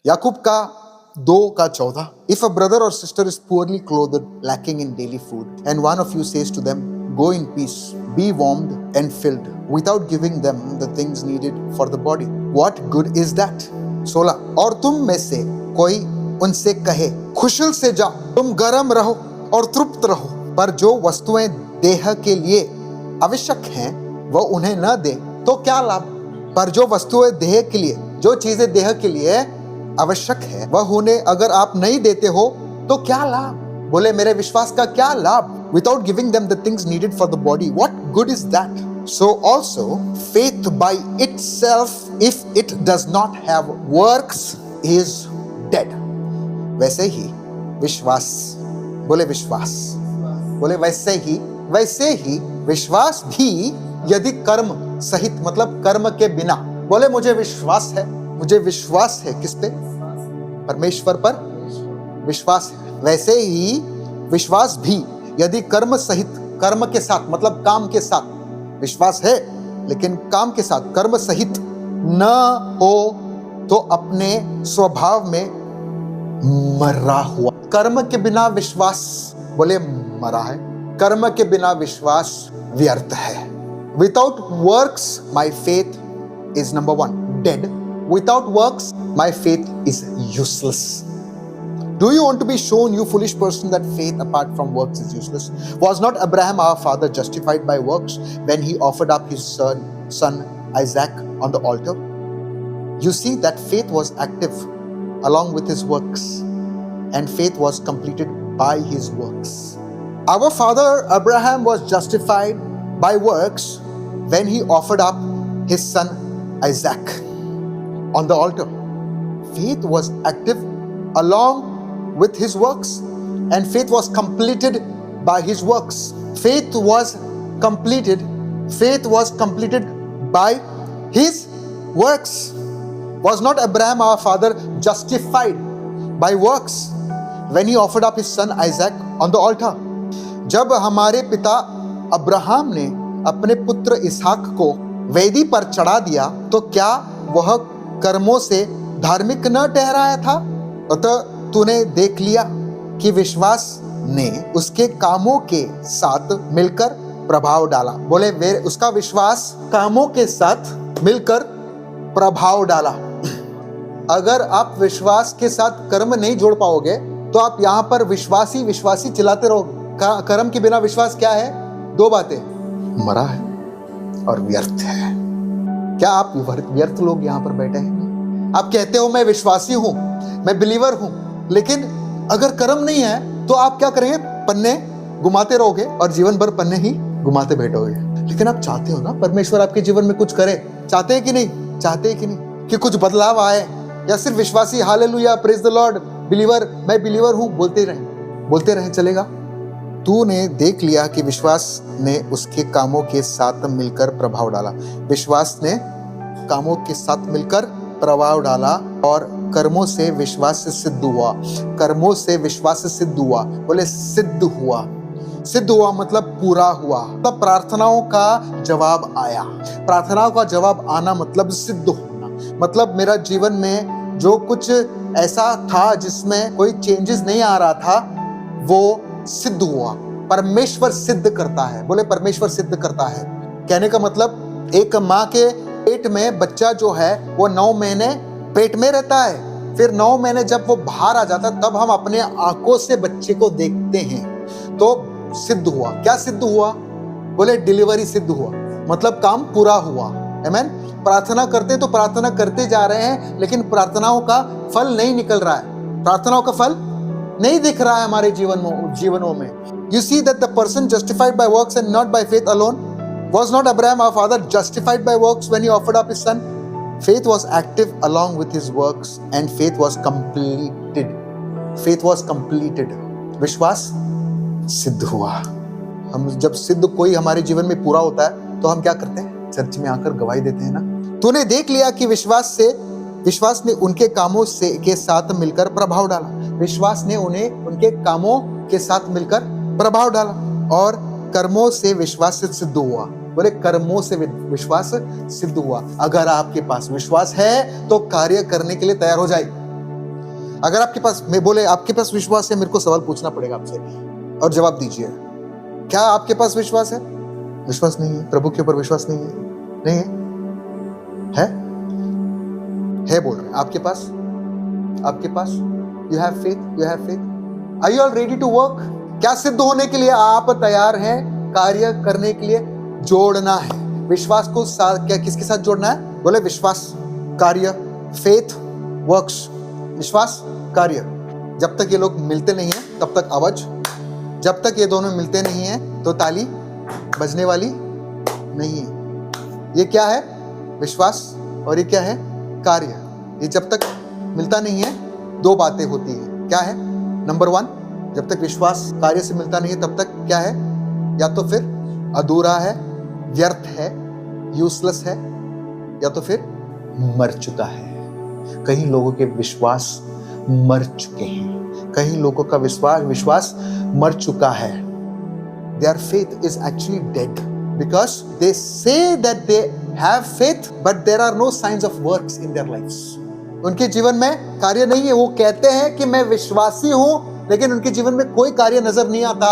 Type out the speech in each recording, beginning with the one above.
याकूब का 2:14, if a brother or sister is poorly clothed, lacking in daily food, and one of you says to them, go in peace, be warmed and filled, without giving them the things needed for the body, what good is that? 16, और तुम में से कोई उनसे कहे, खुशल से जाओ, तुम गर्म रहो और तृप्त रहो, पर जो वस्तुएं देह के लिए आवश्यक हैं वह उन्हें न दे तो क्या लाभ? पर जो वस्तुएं देह के लिए, जो चीजें देह के लिए आवश्यक है वह उन्हें अगर आप नहीं देते हो तो क्या लाभ? बोले मेरे विश्वास का क्या लाभ? Without giving them the things needed for the body, what good is that? So also faith by itself, if it does not have works, is dead. वैसे ही विश्वास, बोले विश्वास, बोले वैसे ही विश्वास भी यदि कर्म सहित, मतलब कर्म के बिना, बोले मुझे विश्वास है किस पे? परमेश्वर पर विश्वास है। वैसे ही विश्वास भी यदि कर्म सहित, कर्म के साथ मतलब काम के साथ, विश्वास है लेकिन काम के साथ, कर्म सहित न हो तो अपने स्वभाव में मरा हुआ। कर्म के बिना विश्वास, बोले मरा है, कर्म के बिना विश्वास व्यर्थ है। Without works, my faith is number 1, dead. Without works, my faith is useless. Do you want to be shown, you foolish person, that faith apart from works is useless? Was not Abraham our father justified by works when he offered up his son Isaac on the altar? You see that faith was active along with his works, and faith was completed by his works. Our father Abraham was justified by works when he offered up his son Isaac on the altar. Faith was active along with his works, and faith was completed by his works. Faith was completed by his works. Was not Abraham our father justified by works when he offered up his son Isaac on the altar? जब हमारे पिता Abraham ने अपने पुत्र इसहाक को वेदी पर चढ़ा दिया तो क्या वह कर्मों से धार्मिक न ठहराया था? अतः तूने देख लिया कि विश्वास ने उसके कामों के साथ मिलकर प्रभाव डाला। बोले वे, उसका विश्वास कामों के साथ मिलकर प्रभाव डाला। अगर आप विश्वास के साथ कर्म नहीं जोड़ पाओगे तो आप यहाँ पर विश्वासी चिल्लाते रहोगे। कर्म के बिना विश्वास क्या है? 2 बातें, मरा है और व्यर्थ है। क्या आप व्यर्थ लोग यहाँ पर बैठे हैं? आप कहते हो मैं विश्वासी हूं, मैं बिलीवर हूं, लेकिन अगर कर्म नहीं है तो आप क्या करेंगे? पन्ने घुमाते रहोगे और जीवन भर पन्ने ही घुमाते बैठोगे। लेकिन आप चाहते हो ना परमेश्वर आपके जीवन में कुछ करे? चाहते हैं कि नहीं? चाहते हैं कि नहीं कि कुछ बदलाव आए? या सिर्फ विश्वासी hallelujah praise the Lord, believer, मैं बिलीवर हूं बोलते रहे चलेगा? तूने देख लिया कि विश्वास ने उसके कामों के साथ मिलकर प्रभाव डाला। विश्वास ने कामों के साथ मिलकर प्रभाव डाला और कर्मों से विश्वास सिद्ध हुआ। कर्मों से विश्वास सिद्ध हुआ। बोले सिद्ध हुआ मतलब पूरा हुआ। तब प्रार्थनाओं का जवाब आया। प्रार्थनाओं का जवाब आना मतलब सिद्ध होना। मतलब मेरा जीवन में जो कुछ ऐसा था जिसमें कोई चेंजेस नहीं आ रहा था वो सिद्ध हुआ। परमेश्वर सिद्ध करता है। बोले परमेश्वर सिद्ध करता है। कहने का मतलब एक माँ के पेट में बच्चा जो है वो 9 महीने पेट में रहता है, फिर 9 महीने जब वो बाहर आ जाता तब हम अपने आंखों से बच्चे को देखते हैं। तो सिद्ध हुआ। क्या सिद्ध हुआ? बोले डिलीवरी सिद्ध हुआ, मतलब काम पूरा हुआ। आमीन। प्रार्थना करते तो प्रार्थना करते जा रहे हैं लेकिन प्रार्थनाओं का फल नहीं निकल रहा है। प्रार्थनाओं का फल नहीं दिख रहा है हमारे जीवनों में। You see that the person justified by works and not by faith alone. Was not Abraham our father justified by works when he offered up his son? Faith was active along with his works and faith was completed. विश्वास सिद्ध हुआ। हम जब सिद्ध कोई हमारे जीवन में पूरा होता है तो हम क्या करते हैं? चर्च में आकर गवाही देते हैं ना। तूने देख लिया कि विश्वास ने उनके कामों के साथ मिलकर प्रभाव डाला। विश्वास ने उन्हें उनके कामों के साथ मिलकर प्रभाव डाला और कर्मों से विश्वास से सिद्ध हुआ। बोले कर्मों से विश्वास सिद्ध हुआ। अगर आपके पास विश्वास है तो कार्य करने के लिए तैयार हो जाए। अगर आपके पास, मैं बोले आपके पास विश्वास है, मेरे को सवाल पूछना पड़ेगा आपसे और जवाब दीजिए। क्या आपके पास विश्वास है? विश्वास नहीं है, प्रभु के ऊपर विश्वास नहीं है? नहीं है? है बोल रहे हैं। आपके पास you have faith, are you all ready to work? क्या सिद्ध होने के लिए आप तैयार हैं? कार्य करने के लिए जोड़ना है विश्वास को। क्या किसके साथ जोड़ना है? बोले विश्वास, कार्य, फेथ, वर्क्स। विश्वास, कार्य। जब तक ये लोग मिलते नहीं है तब तक आवाज, जब तक ये दोनों मिलते नहीं है तो ताली बजने वाली नहीं है। ये क्या है? विश्वास, और ये क्या है? कार्य। ये जब तक मिलता नहीं है दो बातें होती है। क्या है? नंबर 1, जब तक विश्वास कार्य से मिलता नहीं है तब तक क्या है? या तो फिर अधूरा है, व्यर्थ है, यूजलेस है, या तो फिर मर चुका है। कई लोगों के विश्वास मर चुके हैं, कई लोगों का विश्वास मर चुका है। Their faith is actually dead because they say that they have faith but there are no signs of works in their lives. उनके जीवन में कार्य नहीं है। वो कहते हैं कि मैं विश्वासी हूं, लेकिन उनके जीवन में कोई कार्य नजर नहीं आता,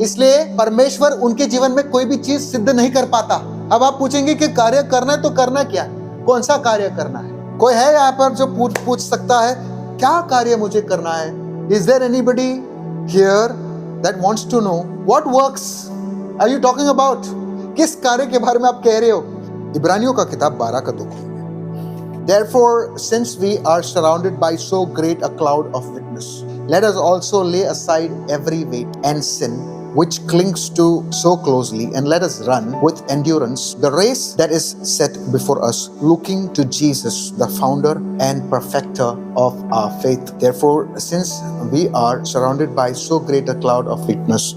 इसलिए परमेश्वर उनके जीवन में कोई भी चीज सिद्ध नहीं कर पाता। अब आप पूछेंगे कि कार्य करना है तो करना क्या है? कौन सा कार्य करना है? कोई है यहाँ पर जो पूछ सकता है क्या कार्य मुझे करना है? Is there anybody here that wants to know what works are you talking about? किस कार्य के बारे में आप कह रहे हो? इब्रानियों का किताब 12 का 2। Therefore, since we are surrounded by so great a cloud of witness, let us also lay aside every weight and sin which clings to so closely, and let us run with endurance the race that is set before us, looking to Jesus, the founder and perfecter of our faith. Therefore, since we are surrounded by so great a cloud of witness,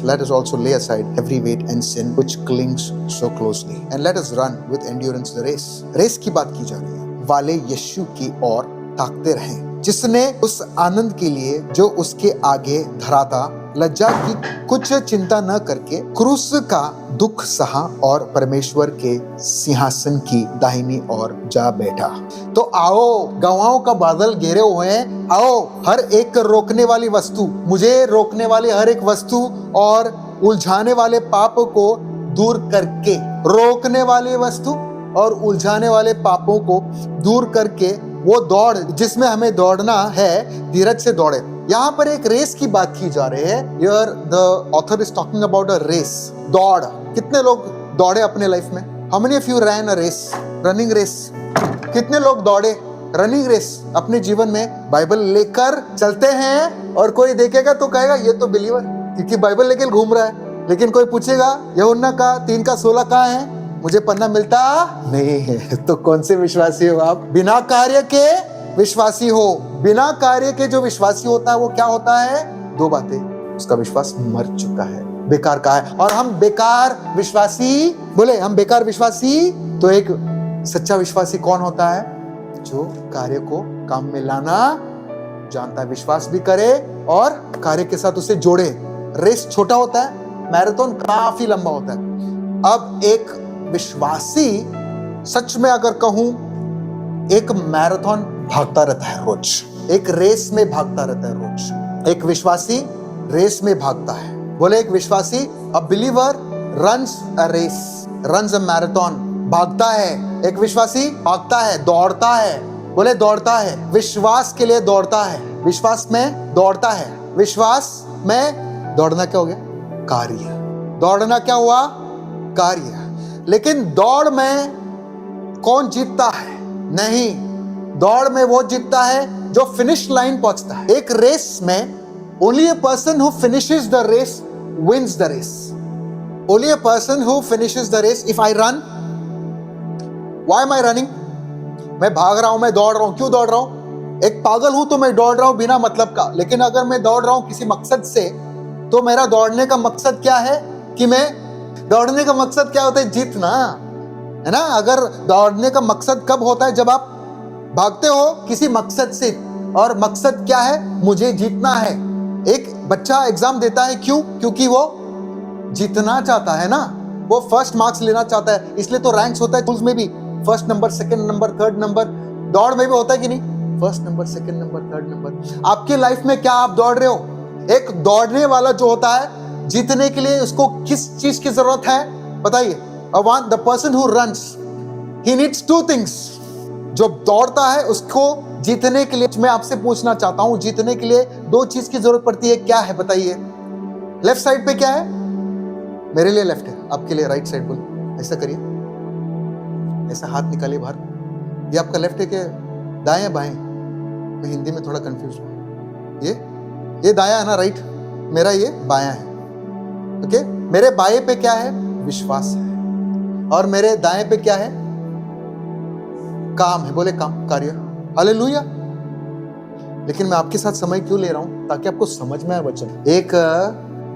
let us also lay aside every weight and sin which clings so closely, and let us run with endurance the race. Race की बात की जा रही है। वाले यीशु की ओर ताकते रहें, जिसने उस आनंद के लिए जो उसके आगे धरा था, लज्जा की कुछ चिंता न करके क्रूस का दुख सहा और परमेश्वर के सिंहासन की दाहिनी ओर जा बैठा। तो आओ, गवाहों का बादल घेरे हुए हैं, आओ हर एक रोकने वाली वस्तु, मुझे रोकने वाली हर एक वस्तु और उलझाने वाले पाप को दूर करके, रोकने वाली वस्तु और उलझाने वाले पापों को दूर करके वो दौड़ जिसमें हमें दौड़ना है, धीरज से दौड़े। यहाँ पर एक रेस की बात की जा रही है। Here the author is talking about a race, दौड़। कितने लोग दौड़े अपने लाइफ में? How many of you ran a race, running race? कितने लोग दौड़े रनिंग रेस अपने जीवन में? बाइबल लेकर चलते हैं और कोई देखेगा तो कहेगा ये तो बिलीवर, क्योंकि बाइबल लेकर घूम रहा है। लेकिन कोई पूछेगा यूहन्ना का 3:16 कहाँ है? मुझे पन्ना मिलता नहीं है। तो कौन से विश्वासी हो आप? बिना कार्य के विश्वासी हो। बिना कार्य के जो विश्वासी होता है वो क्या होता है? 2 बातें, उसका विश्वास मर चुका है, बेकार का है। और हम बेकार विश्वासी, बोले हम बेकार विश्वासी। तो एक सच्चा विश्वासी कौन होता है? जो कार्य को काम में लाना जानता है, विश्वास भी करे और कार्य के साथ उसे जोड़े। रेस छोटा होता है, मैराथन काफी लंबा होता है। अब एक विश्वासी, सच में अगर कहूं, एक मैराथन भागता रहता है रोज, एक रेस में भागता रहता है रोज। एक विश्वासी रेस में भागता है। बोले एक विश्वासी, a believer runs a race, runs a marathon, भागता है। एक विश्वासी भागता है, दौड़ता है। बोले दौड़ता है, विश्वास के लिए दौड़ता है, विश्वास में दौड़ता है। विश्वास में दौड़ना क्या हो गया? कार्य। दौड़ना क्या हुआ? कार्य। लेकिन दौड़ में कौन जीतता है? नहीं, दौड़ में वो जीतता है जो फिनिश लाइन पहुंचता है। एक रेस में only a person who finishes the race wins the race. Only a person who finishes the race. If I run, why am I running? मैं भाग रहा हूं, मैं दौड़ रहा हूं। क्यों दौड़ रहा हूं? एक पागल हूं तो मैं दौड़ रहा हूं बिना मतलब का। लेकिन अगर मैं दौड़ रहा हूं किसी मकसद से, तो मेरा दौड़ने का मकसद क्या है? कि मैं, दौड़ने का मकसद क्या होता है? जीतना, है ना? अगर दौड़ने का मकसद कब होता है? जब आप भागते हो किसी मकसद से, और मकसद क्या है? मुझे जीतना है। एक बच्चा एग्जाम देता है, क्यों? क्योंकि वो जीतना चाहता है ना, वो फर्स्ट मार्क्स लेना चाहता है। इसलिए तो रैंक्स होता है स्कूल्स में भी, first number, second number, third number. दौड़ में भी होता है कि नहीं? First number, second number, third number. आपके लाइफ में क्या आप दौड़ रहे हो? एक दौड़ने वाला जो होता है, जीतने के लिए उसको किस चीज की जरूरत है बताइए? The person who runs, he needs two things. जो दौड़ता है उसको जीतने के लिए, मैं आपसे पूछना चाहता हूं, जीतने के लिए दो चीज की जरूरत पड़ती है, क्या है बताइए? लेफ्ट साइड पे क्या है? मेरे लिए लेफ्ट है, आपके लिए राइट साइड। बोलिए, ऐसा करिए, ऐसा हाथ निकालिए बाहर। ये आपका लेफ्ट है कि दाएं या बाएं? मैं हिंदी में थोड़ा कंफ्यूज हूं। ये दायां है ना, राइट? मेरा ये बायां है। ओके, मेरे बाएं पे क्या है? विश्वास है। और मेरे दाएं पे क्या है? काम है। बोले काम, कार्य। हालेलुया। लेकिन मैं आपके साथ समय क्यों ले रहा हूं? ताकि आपको समझ में आए वचन। एक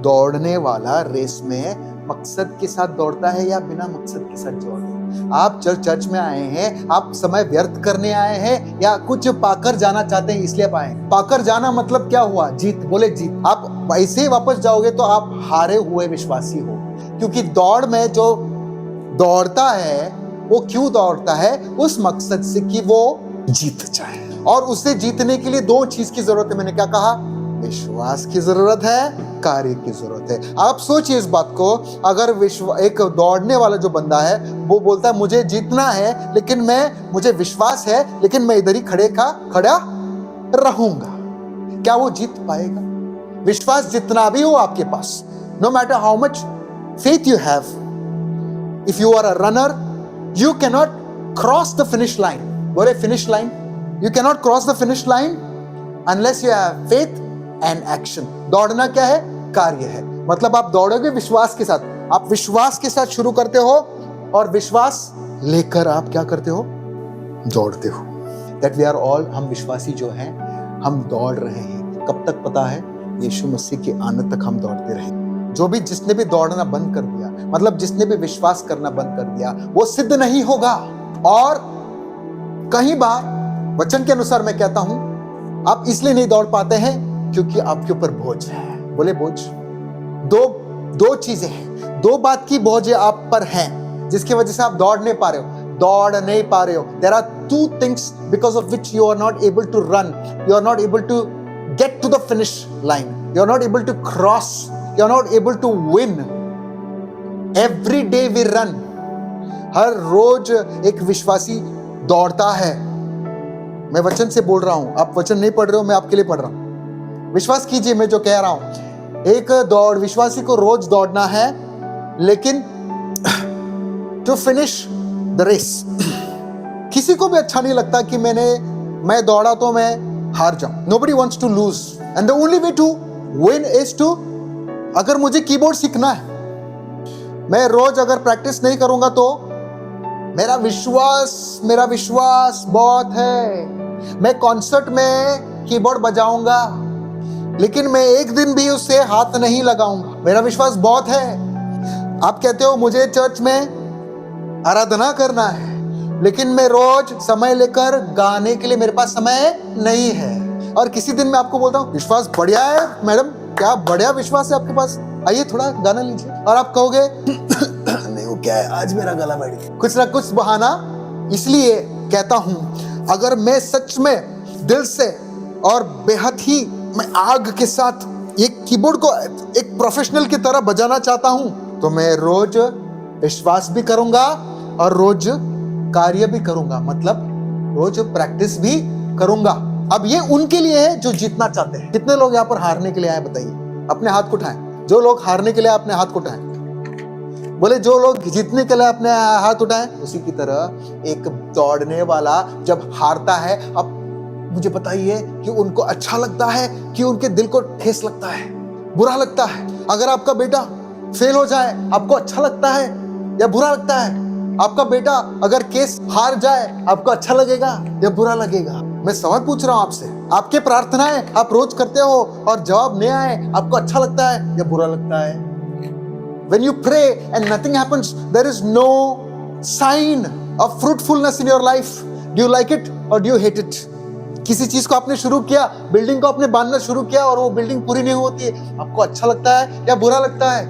दौड़ने वाला रेस में मकसद के साथ दौड़ता है या बिना मकसद के साथ दौड़ता है? आप चर्च में आए हैं, आप समय व्यर्थ करने आए हैं या कुछ पाकर जाना चाहते हैं इसलिए आप आए हैं? पाकर जाना मतलब क्या हुआ? जीत। बोले जीत। आप ऐसे ही वापस जाओगे तो आप हारे हुए विश्वासी हो। क्योंकि दौड़ में जो दौड़ता है वो क्यों दौड़ता है? उस मकसद से कि वो जीत जाए। और उसे जीतने के लिए दो चीज की जरूरत है। मैंने क्या कहा? विश्वास की जरूरत है, कार्य की जरूरत है। आप सोचिए इस बात को, अगर एक दौड़ने वाला जो बंदा है वो बोलता है मुझे जीतना है, लेकिन मुझे विश्वास है, लेकिन मैं इधर ही खड़ा रहूंगा, क्या वो जीत पाएगा? विश्वास जितना भी हो आपके पास, no matter how much faith you have, if you are a runner, you cannot cross the finish line. बोले finish line, you cannot cross the finish line unless you have faith and action. दौड़ना क्या है? कार्य है। मतलब आप दौड़ोगे विश्वास के साथ। आप विश्वास के साथ शुरू करते हो और विश्वास लेकर आप क्या करते हो? दौड़ते हो। That we are all, हम विश्वासी जो हैं, हम दौड़ रहे हैं। कब तक पता है? यीशु मसीह के आने तक हम दौड़ते रहे। जिसने भी दौड़ना बंद कर दिया, मतलब जिसने भी विश्वास करना बंद कर दिया, वो सिद्ध नहीं होगा। और कई बार वचन के अनुसार मैं कहता हूं, आप इसलिए नहीं दौड़ पाते हैं क्योंकि आपके ऊपर बोझ है। बोले बोझ। दो चीजें हैं, दो बात की बोझ आप पर हैं जिसकी वजह से आप दौड़ नहीं पा रहे हो। There are two things because of which you are not able to run, you are not able to get to the finish line, you are not able to cross, you are not able to win. Every day we run. हर रोज एक विश्वासी दौड़ता है। मैं वचन से बोल रहा हूं, आप वचन नहीं पढ़ रहे हो, मैं आपके लिए पढ़ रहा हूं। विश्वास कीजिए मैं जो कह रहा हूं। एक दौड़, विश्वासी को रोज दौड़ना है, लेकिन टू फिनिश द रेस। किसी को भी अच्छा नहीं लगता कि मैं दौड़ा तो मैं हार जाऊं। Nobody wants to lose. And the only way to win is to, अगर मुझे कीबोर्ड सीखना है, मैं रोज अगर प्रैक्टिस नहीं करूंगा तो मेरा विश्वास बहुत है। मैं कॉन्सर्ट में कीबोर्ड बजाऊंगा, लेकिन मैं एक दिन भी उससे हाथ नहीं लगाऊंगा। मेरा विश्वास बहुत है। आप कहते हो मुझे चर्च में आराधना करना है, लेकिन मैं रोज समय लेकर गाने के लिए मेरे पास समय नहीं है। और किसी दिन मैं आपको बोलता हूँ विश्वास बढ़िया है मैडम, क्या बढ़िया विश्वास है आपके पास, आइए थोड़ा गाना लीजिए, और आप कहोगे नहीं वो क्या है, आज मेरा गला बैठ गया, कुछ ना कुछ बहाना। इसलिए कहता हूं, अगर मैं सच में दिल से और बेहद ही मैं आग के साथ एक कीबोर्ड को एक प्रोफेशनल की तरह बजाना चाहता हूं, तो मैं रोज विश्वास भी करूंगा और रोज कार्य भी करूंगा, मतलब रोज प्रैक्टिस भी करूंगा। अब ये उनके लिए है जो जीतना चाहते हैं। कितने लोग यहाँ पर हारने के लिए आए बताइए? अपने हाथ को उठाएं। जो लोग हारने के लिए अपने हाथ को उठाएं। बोले जो लोग जीतने के लिए अपने हाथ उठाएं। उसी की तरह एक दौड़ने वाला जब हारता है, अब मुझे बताइए कि उनको अच्छा लगता है कि उनके दिल को ठेस लगता है, बुरा लगता है? अगर आपका बेटा फेल हो जाए, आपको अच्छा लगता है या बुरा लगता है? आपका बेटा अगर केस हार जाए, आपको अच्छा लगेगा या बुरा लगेगा? मैं सवाल पूछ रहा हूं आपसे। आपके प्रार्थनाएं आप रोज करते हो और जवाब नहीं आए, आपको अच्छा लगता है या बुरा लगता है? When you pray and nothing happens, there is no sign of fruitfulness in your life. Do you like it or do you hate it? किसी चीज को आपने शुरू किया, बिल्डिंग को आपने बांधना शुरू किया और वो बिल्डिंग पूरी नहीं होती है, आपको अच्छा लगता है या बुरा लगता है?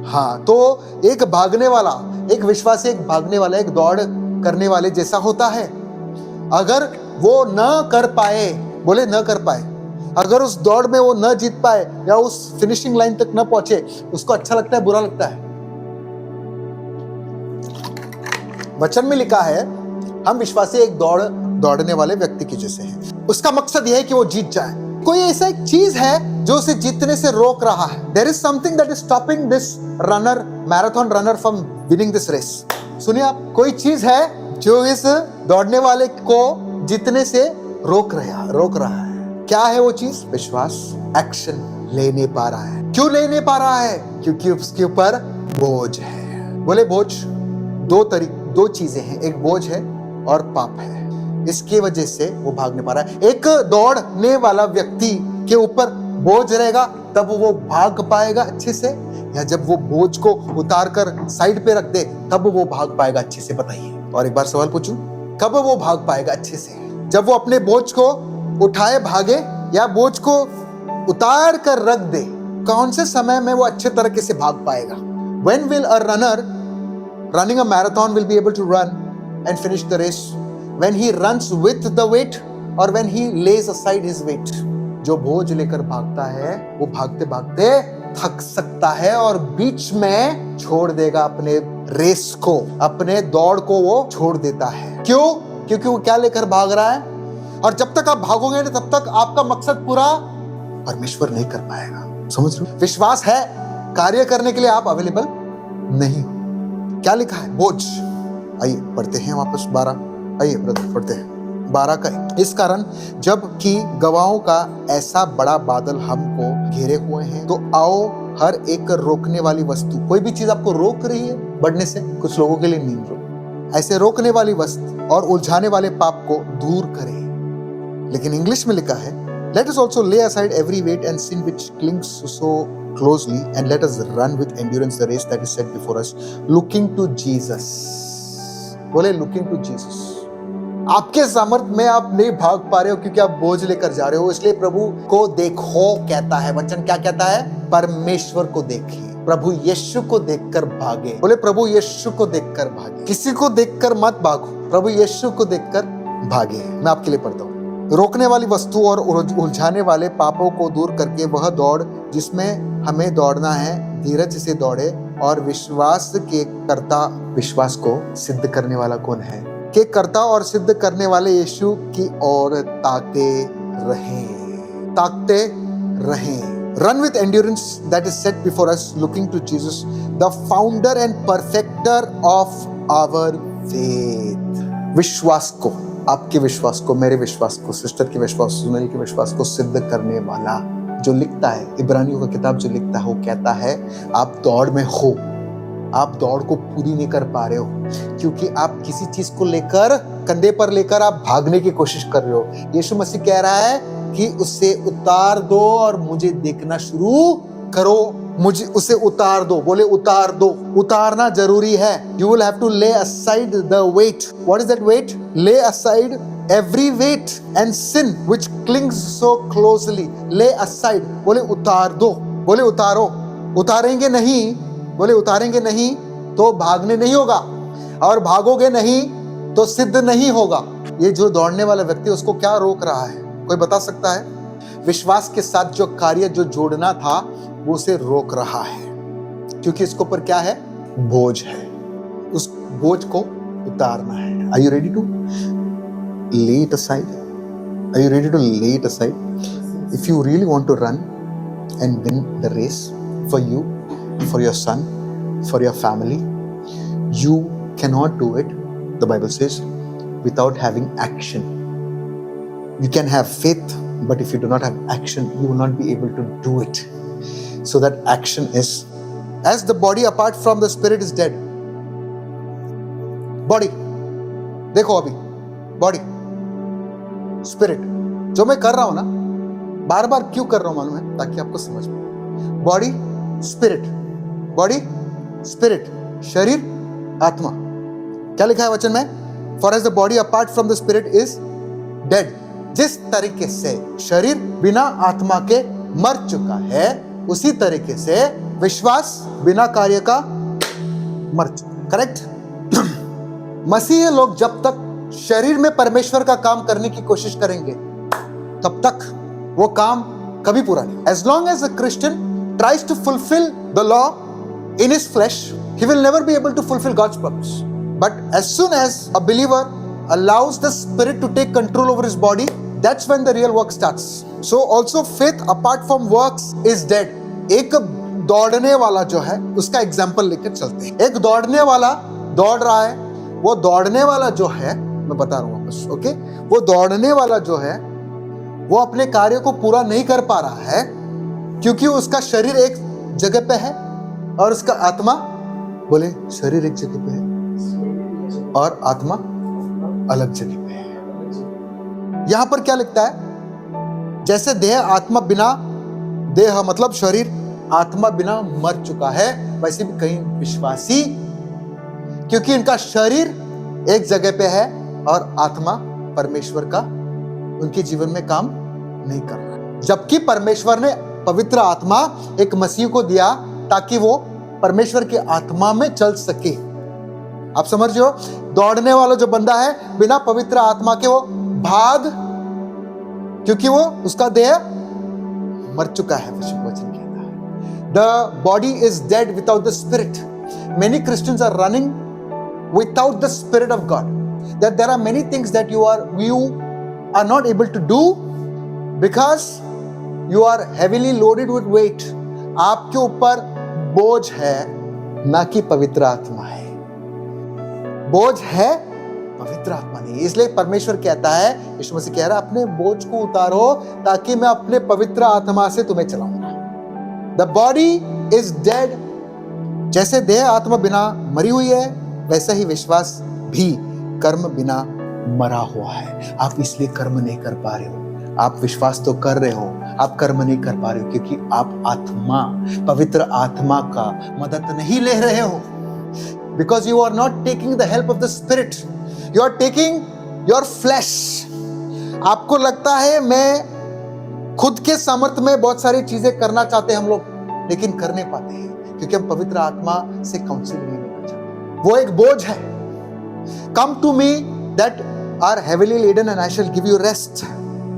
हाँ, तो एक भागने वाला, एक विश्वासी, एक भागने वाला, एक दौड़ करने वाले जैसा होता है। अगर वो न कर पाए, बोले न कर पाए, अगर उस दौड़ में वो न जीत पाए या उस फिनिशिंग लाइन तक न पहुंचे, उसको अच्छा लगता है, बुरा लगता है? वचन में लिखा है हम विश्वासी एक दौड़ने वाले व्यक्ति के जैसे हैं। उसका मकसद यह है कि वो जीत जाए। कोई ऐसा एक चीज है जो उसे जीतने से रोक रहा है। There is something that is stopping this runner, marathon runner from winning this race. सुनिए आप, कोई चीज है जो इस दौड़ने वाले को जीतने से रोक रहा है। क्या है वो चीज? विश्वास। एक्शन ले नहीं पा रहा है। क्यों ले नहीं पा रहा है? क्योंकि उसके ऊपर बोझ है। बोले बोझ, दो चीजें हैं, एक बोझ है और पाप है। इसकी वजह से वो भाग नहीं पा रहा है। एक दौड़ने वाला व्यक्ति के ऊपर बोझ रहेगा तब वो भाग पाएगा अच्छे से, या जब वो बोझ को उतार कर साइड पे रख दे तब वो भाग पाएगा अच्छे से? बताइए। और एक बार सवाल पूछूं, कब वो भाग पाएगा अच्छे से? जब वो अपने बोझ को उठाए भागे या बोझ को उतार कर रख दे? कौन से समय में वो अच्छे तरीके से भाग पाएगा? When will a runner running a marathon will be able to run and finish the race? When he runs with the weight or when he lays aside his weight? जो बोझ लेकर भागता है वो भागते भागते थक सकता है और बीच में छोड़ देगा अपने रेस को, अपने दौड़ को वो छोड़ देता है। क्यों? क्योंकि वो क्या लेकर भाग रहा है, और जब तक आप भागोगे नहीं तब तक आपका मकसद पूरा परमेश्वर नहीं कर पाएगा। समझ रहे हो? विश्वास है, कार्य करने के लिए आप अवेलेबल नहीं हो। क्या लिखा है? बोझ। आइए पढ़ते हैं वापस 12, आइए ब्रदर पढ़ते हैं 12 का। इस कारण जब कि गवाहों का ऐसा बड़ा बादल हमको घेरे हुए हैं, तो आओ हर एक रोकने वाली वस्तु, कोई भी चीज आपको रोक रही है बढ़ने से, कुछ लोगों के लिए नींद रोक, ऐसे रोकने वाली वस्तु और उलझाने वाले पाप को दूर करें। लेकिन इंग्लिश में लिखा है, let us also lay aside every weight and sin which clings so closely, and let us run with endurance the race that is set before us, looking to Jesus. बोले looking to Jesus। आपके सामर्थ्य में आप नहीं भाग पा रहे हो क्योंकि आप बोझ लेकर जा रहे हो, इसलिए प्रभु को देखो कहता है वचन। क्या कहता है? परमेश्वर को देखिए, प्रभु यीशु को देखकर भागे। बोले प्रभु यीशु को देखकर भागे, किसी को देखकर मत भागो, प्रभु यीशु को देखकर भागे। मैं आपके लिए पढ़ता हूँ। रोकने वाली वस्तु और उलझाने वाले पापों को दूर करके वह दौड़ जिसमें हमें दौड़ना है, धीरज से दौड़े और विश्वास के कर्ता, विश्वास को सिद्ध करने वाला कौन है? के कर्ता और सिद्ध करने वाले यीशु की ओर ताकते रहें। Run with endurance that is set before us, looking to Jesus, the founder and perfecter of our faith. विश्वास को, आपके विश्वास को, मेरे विश्वास को, सिस्टर के विश्वास, सुनील के विश्वास को सिद्ध करने वाला जो लिखता है, इब्रानियों का किताब जो लिखता है, वो कहता है आप दौड़ में हो, आप दौड़ को पूरी नहीं कर पा रहे हो क्योंकि आप किसी चीज को लेकर, कंधे पर लेकर आप भागने की कोशिश कर रहे हो। यीशु मसीह कह रहा है कि उसे उतार दो और मुझे देखना शुरू करो, मुझे उसे उतार दो। बोले उतार दो, उतारना जरूरी है। You will have to lay aside the weight. What is that weight? Lay aside every weight and sin which clings so closely. Lay aside, बोले उतार दो, बोले उतारो। उतारेंगे नहीं, बोले उतारेंगे नहीं तो भागने नहीं होगा, और भागोगे नहीं तो सिद्ध नहीं होगा। ये जो दौड़ने वाला व्यक्ति, उसको क्या रोक रहा है? कोई बता सकता है? विश्वास के साथ जो कार्य जो जोड़ना था वो उसे रोक रहा है क्योंकि इसके ऊपर क्या है? बोझ है। उस बोझ को उतारना है। Are you ready to lay it aside? Are you ready to lay it aside? If you really want to run and win the race for you, for your son, for your family, you cannot do it, the Bible says, without having action. You can have faith, but if you do not have action, you will not be able to do it. So that action is, as the body apart from the spirit is dead. Body, देखो अभी body, spirit, जो मैं कर रहा हूं ना, बार बार क्यों कर रहा हूं मालूम है? ताकि आपको समझ में। बॉडी स्पिरिट, बॉडी स्पिरिट, शरीर आत्मा। क्या लिखा है वचन में? For as the body apart from the spirit is dead. जिस तरीके से शरीर बिना आत्मा के मर चुका है, उसी तरीके से विश्वास बिना कार्य का मर चुका। करेक्ट? मसीही लोग जब तक शरीर में परमेश्वर का काम करने की कोशिश करेंगे, तब तक वो काम कभी पूरा नहीं। As long as a Christian tries to fulfill the law in his flesh, he will never be able to fulfill God's purpose. But as soon as a believer allows the Spirit to take control over his body, that's when the real work starts. So also faith apart from works is dead. एक दौड़ने वाला जो है उसका example लेकर चलते हैं। एक दौड़ने वाला दौड़ रहा है, वो दौड़ने वाला जो है, मैं बता रहा हूँ वापस, ओके, वो दौड़ने वाला जो है वो अपने कार्य को पूरा नहीं कर पा रहा है क्योंकि उसका शरीर एक जगह पे है और उसका आत्मा, बोले, शरीर एक जगह पे है और आत्मा अलग जगह पे है। यहां पर क्या लिखता है? जैसे देह आत्मा बिना, देह मतलब शरीर, आत्मा बिना मर चुका है, वैसे भी कई विश्वासी, क्योंकि इनका शरीर एक जगह पे है और आत्मा परमेश्वर का उनके जीवन में काम नहीं कर रहा, जबकि परमेश्वर ने पवित्र आत्मा एक मसीह को दिया ताकि वो परमेश्वर की आत्मा में चल सके। आप समझ रहे हो? दौड़ने वाला जो बंदा है बिना पवित्र आत्मा के वो भाग, क्योंकि वो उसका देह मर चुका है, वचन कहता है। The body is dead without the spirit. Many Christians are running without the spirit of God, that there are many things that you are not able to do because you are heavily loaded with weight. आपके ऊपर बोझ है, ना कि पवित्र आत्मा है। बोझ है, पवित्र आत्मा नहीं। इसलिए परमेश्वर कहता है, यीशु मसीह कह रहा है, अपने बोझ को उतारो ताकि मैं अपने पवित्र आत्मा से तुम्हें चलाऊंगा। The body is dead। जैसे देह आत्मा बिना मरी हुई है, वैसा ही विश्वास भी कर्म बिना मरा हुआ है। आप इसलिए कर्म नहीं कर पा रहे हो, आप विश्वास तो कर रहे हो, आप कर्म नहीं कर पा रहे हो क्योंकि आप आत्मा, पवित्र आत्मा का मदद नहीं ले रहे हो। Because you are not taking the help of the Spirit, you are taking your flesh। आपको लगता है मैं खुद के सामर्थ्य में बहुत सारी चीजें करना चाहते हैं हम लोग, लेकिन कर नहीं पाते हैं क्योंकि हम पवित्र आत्मा से काउंसिल नहीं लेना चाहते। वो एक बोझ है। Come to me that are heavily laden and I shall give you rest.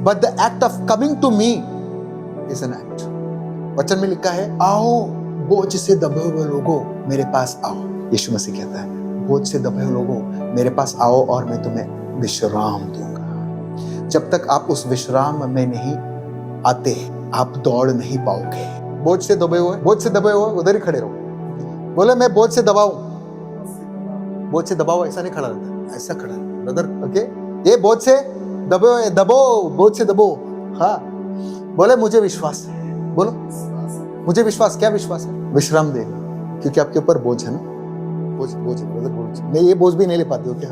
But the act of coming to me is an act. वचन में लिखा है, आओ बोझ से दबे हुए लोगों मेरे पास आओ। यीशु मसीह कहता है, बोझ से दबे हुए लोगों मेरे पास आओ और मैं तुम्हें विश्राम दूंगा। जब तक आप उस विश्राम में नहीं आते, आप दौड़ नहीं पाओगे। बोझ से दबे हुए उधर ही खड़े रहो। बोले मैं बोझ से दबाऊं, बोझ से दबाओ, ऐसा नहीं खड़ा रहता, ऐसा खड़ा ब्रदर, ओके। ये बोझ से दबो, बोझ से दबो। हाँ, बोले मुझे विश्वास है, बोलो मुझे विश्वास। क्या विश्वास है? विश्राम देगा, क्योंकि आपके ऊपर बोझ है ना। बोझ है ब्रदर, बोझ नहीं, ये बोझ भी नहीं ले पाते हो क्या?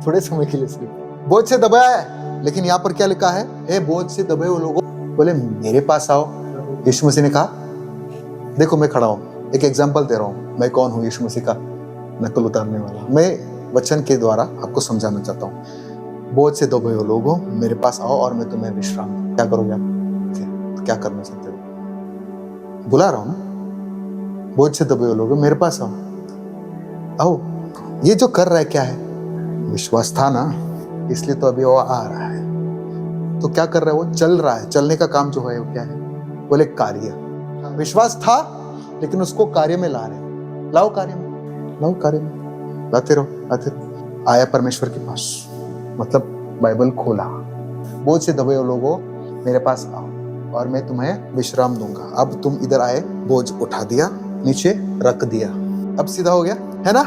थोड़े समय के लिए सिर्फ बोझ से दबाया है। लेकिन यहाँ पर क्या लिखा है? हे बोझ से दबे हुए लोगों, बोले मेरे पास आओ। यीशु मसीह ने कहा, देखो मैं खड़ा हूँ, एक एग्जाम्पल दे रहा हूँ, मैं कौन हूँ? यीशु मसीह का नकल उतारने वाला। मैं वचन के द्वारा आपको समझाना चाहता हूँ। बोझ से दबे हुए लोगों मेरे पास आओ और मैं तुम्हें विश्राम दूं। क्या करोगे आप? क्या करना चाहते हो? बुला रहा हूं ना। बोझ से दबे हुए लोगों मेरे पास आओ, आओ। ये जो कर रहा है क्या है? विश्वास था ना, इसलिए तो अभी वो आ रहा है। तो क्या कर रहा है? वो चल रहा है। चलने का काम जो है वो क्या है? बोले कार्य। विश्वास था लेकिन उसको कार्य में ला रहे। लाओ कार्य में, लाओ कार्य में, लाते रहो। आया परमेश्वर के पास, मतलब बाइबल खोला। बोझ से दबे हुए लोगों मेरे पास आओ और मैं तुम्हें विश्राम दूंगा। अब तुम इधर आए, बोझ उठा दिया, नीचे रख दिया, अब सीधा हो गया, है ना?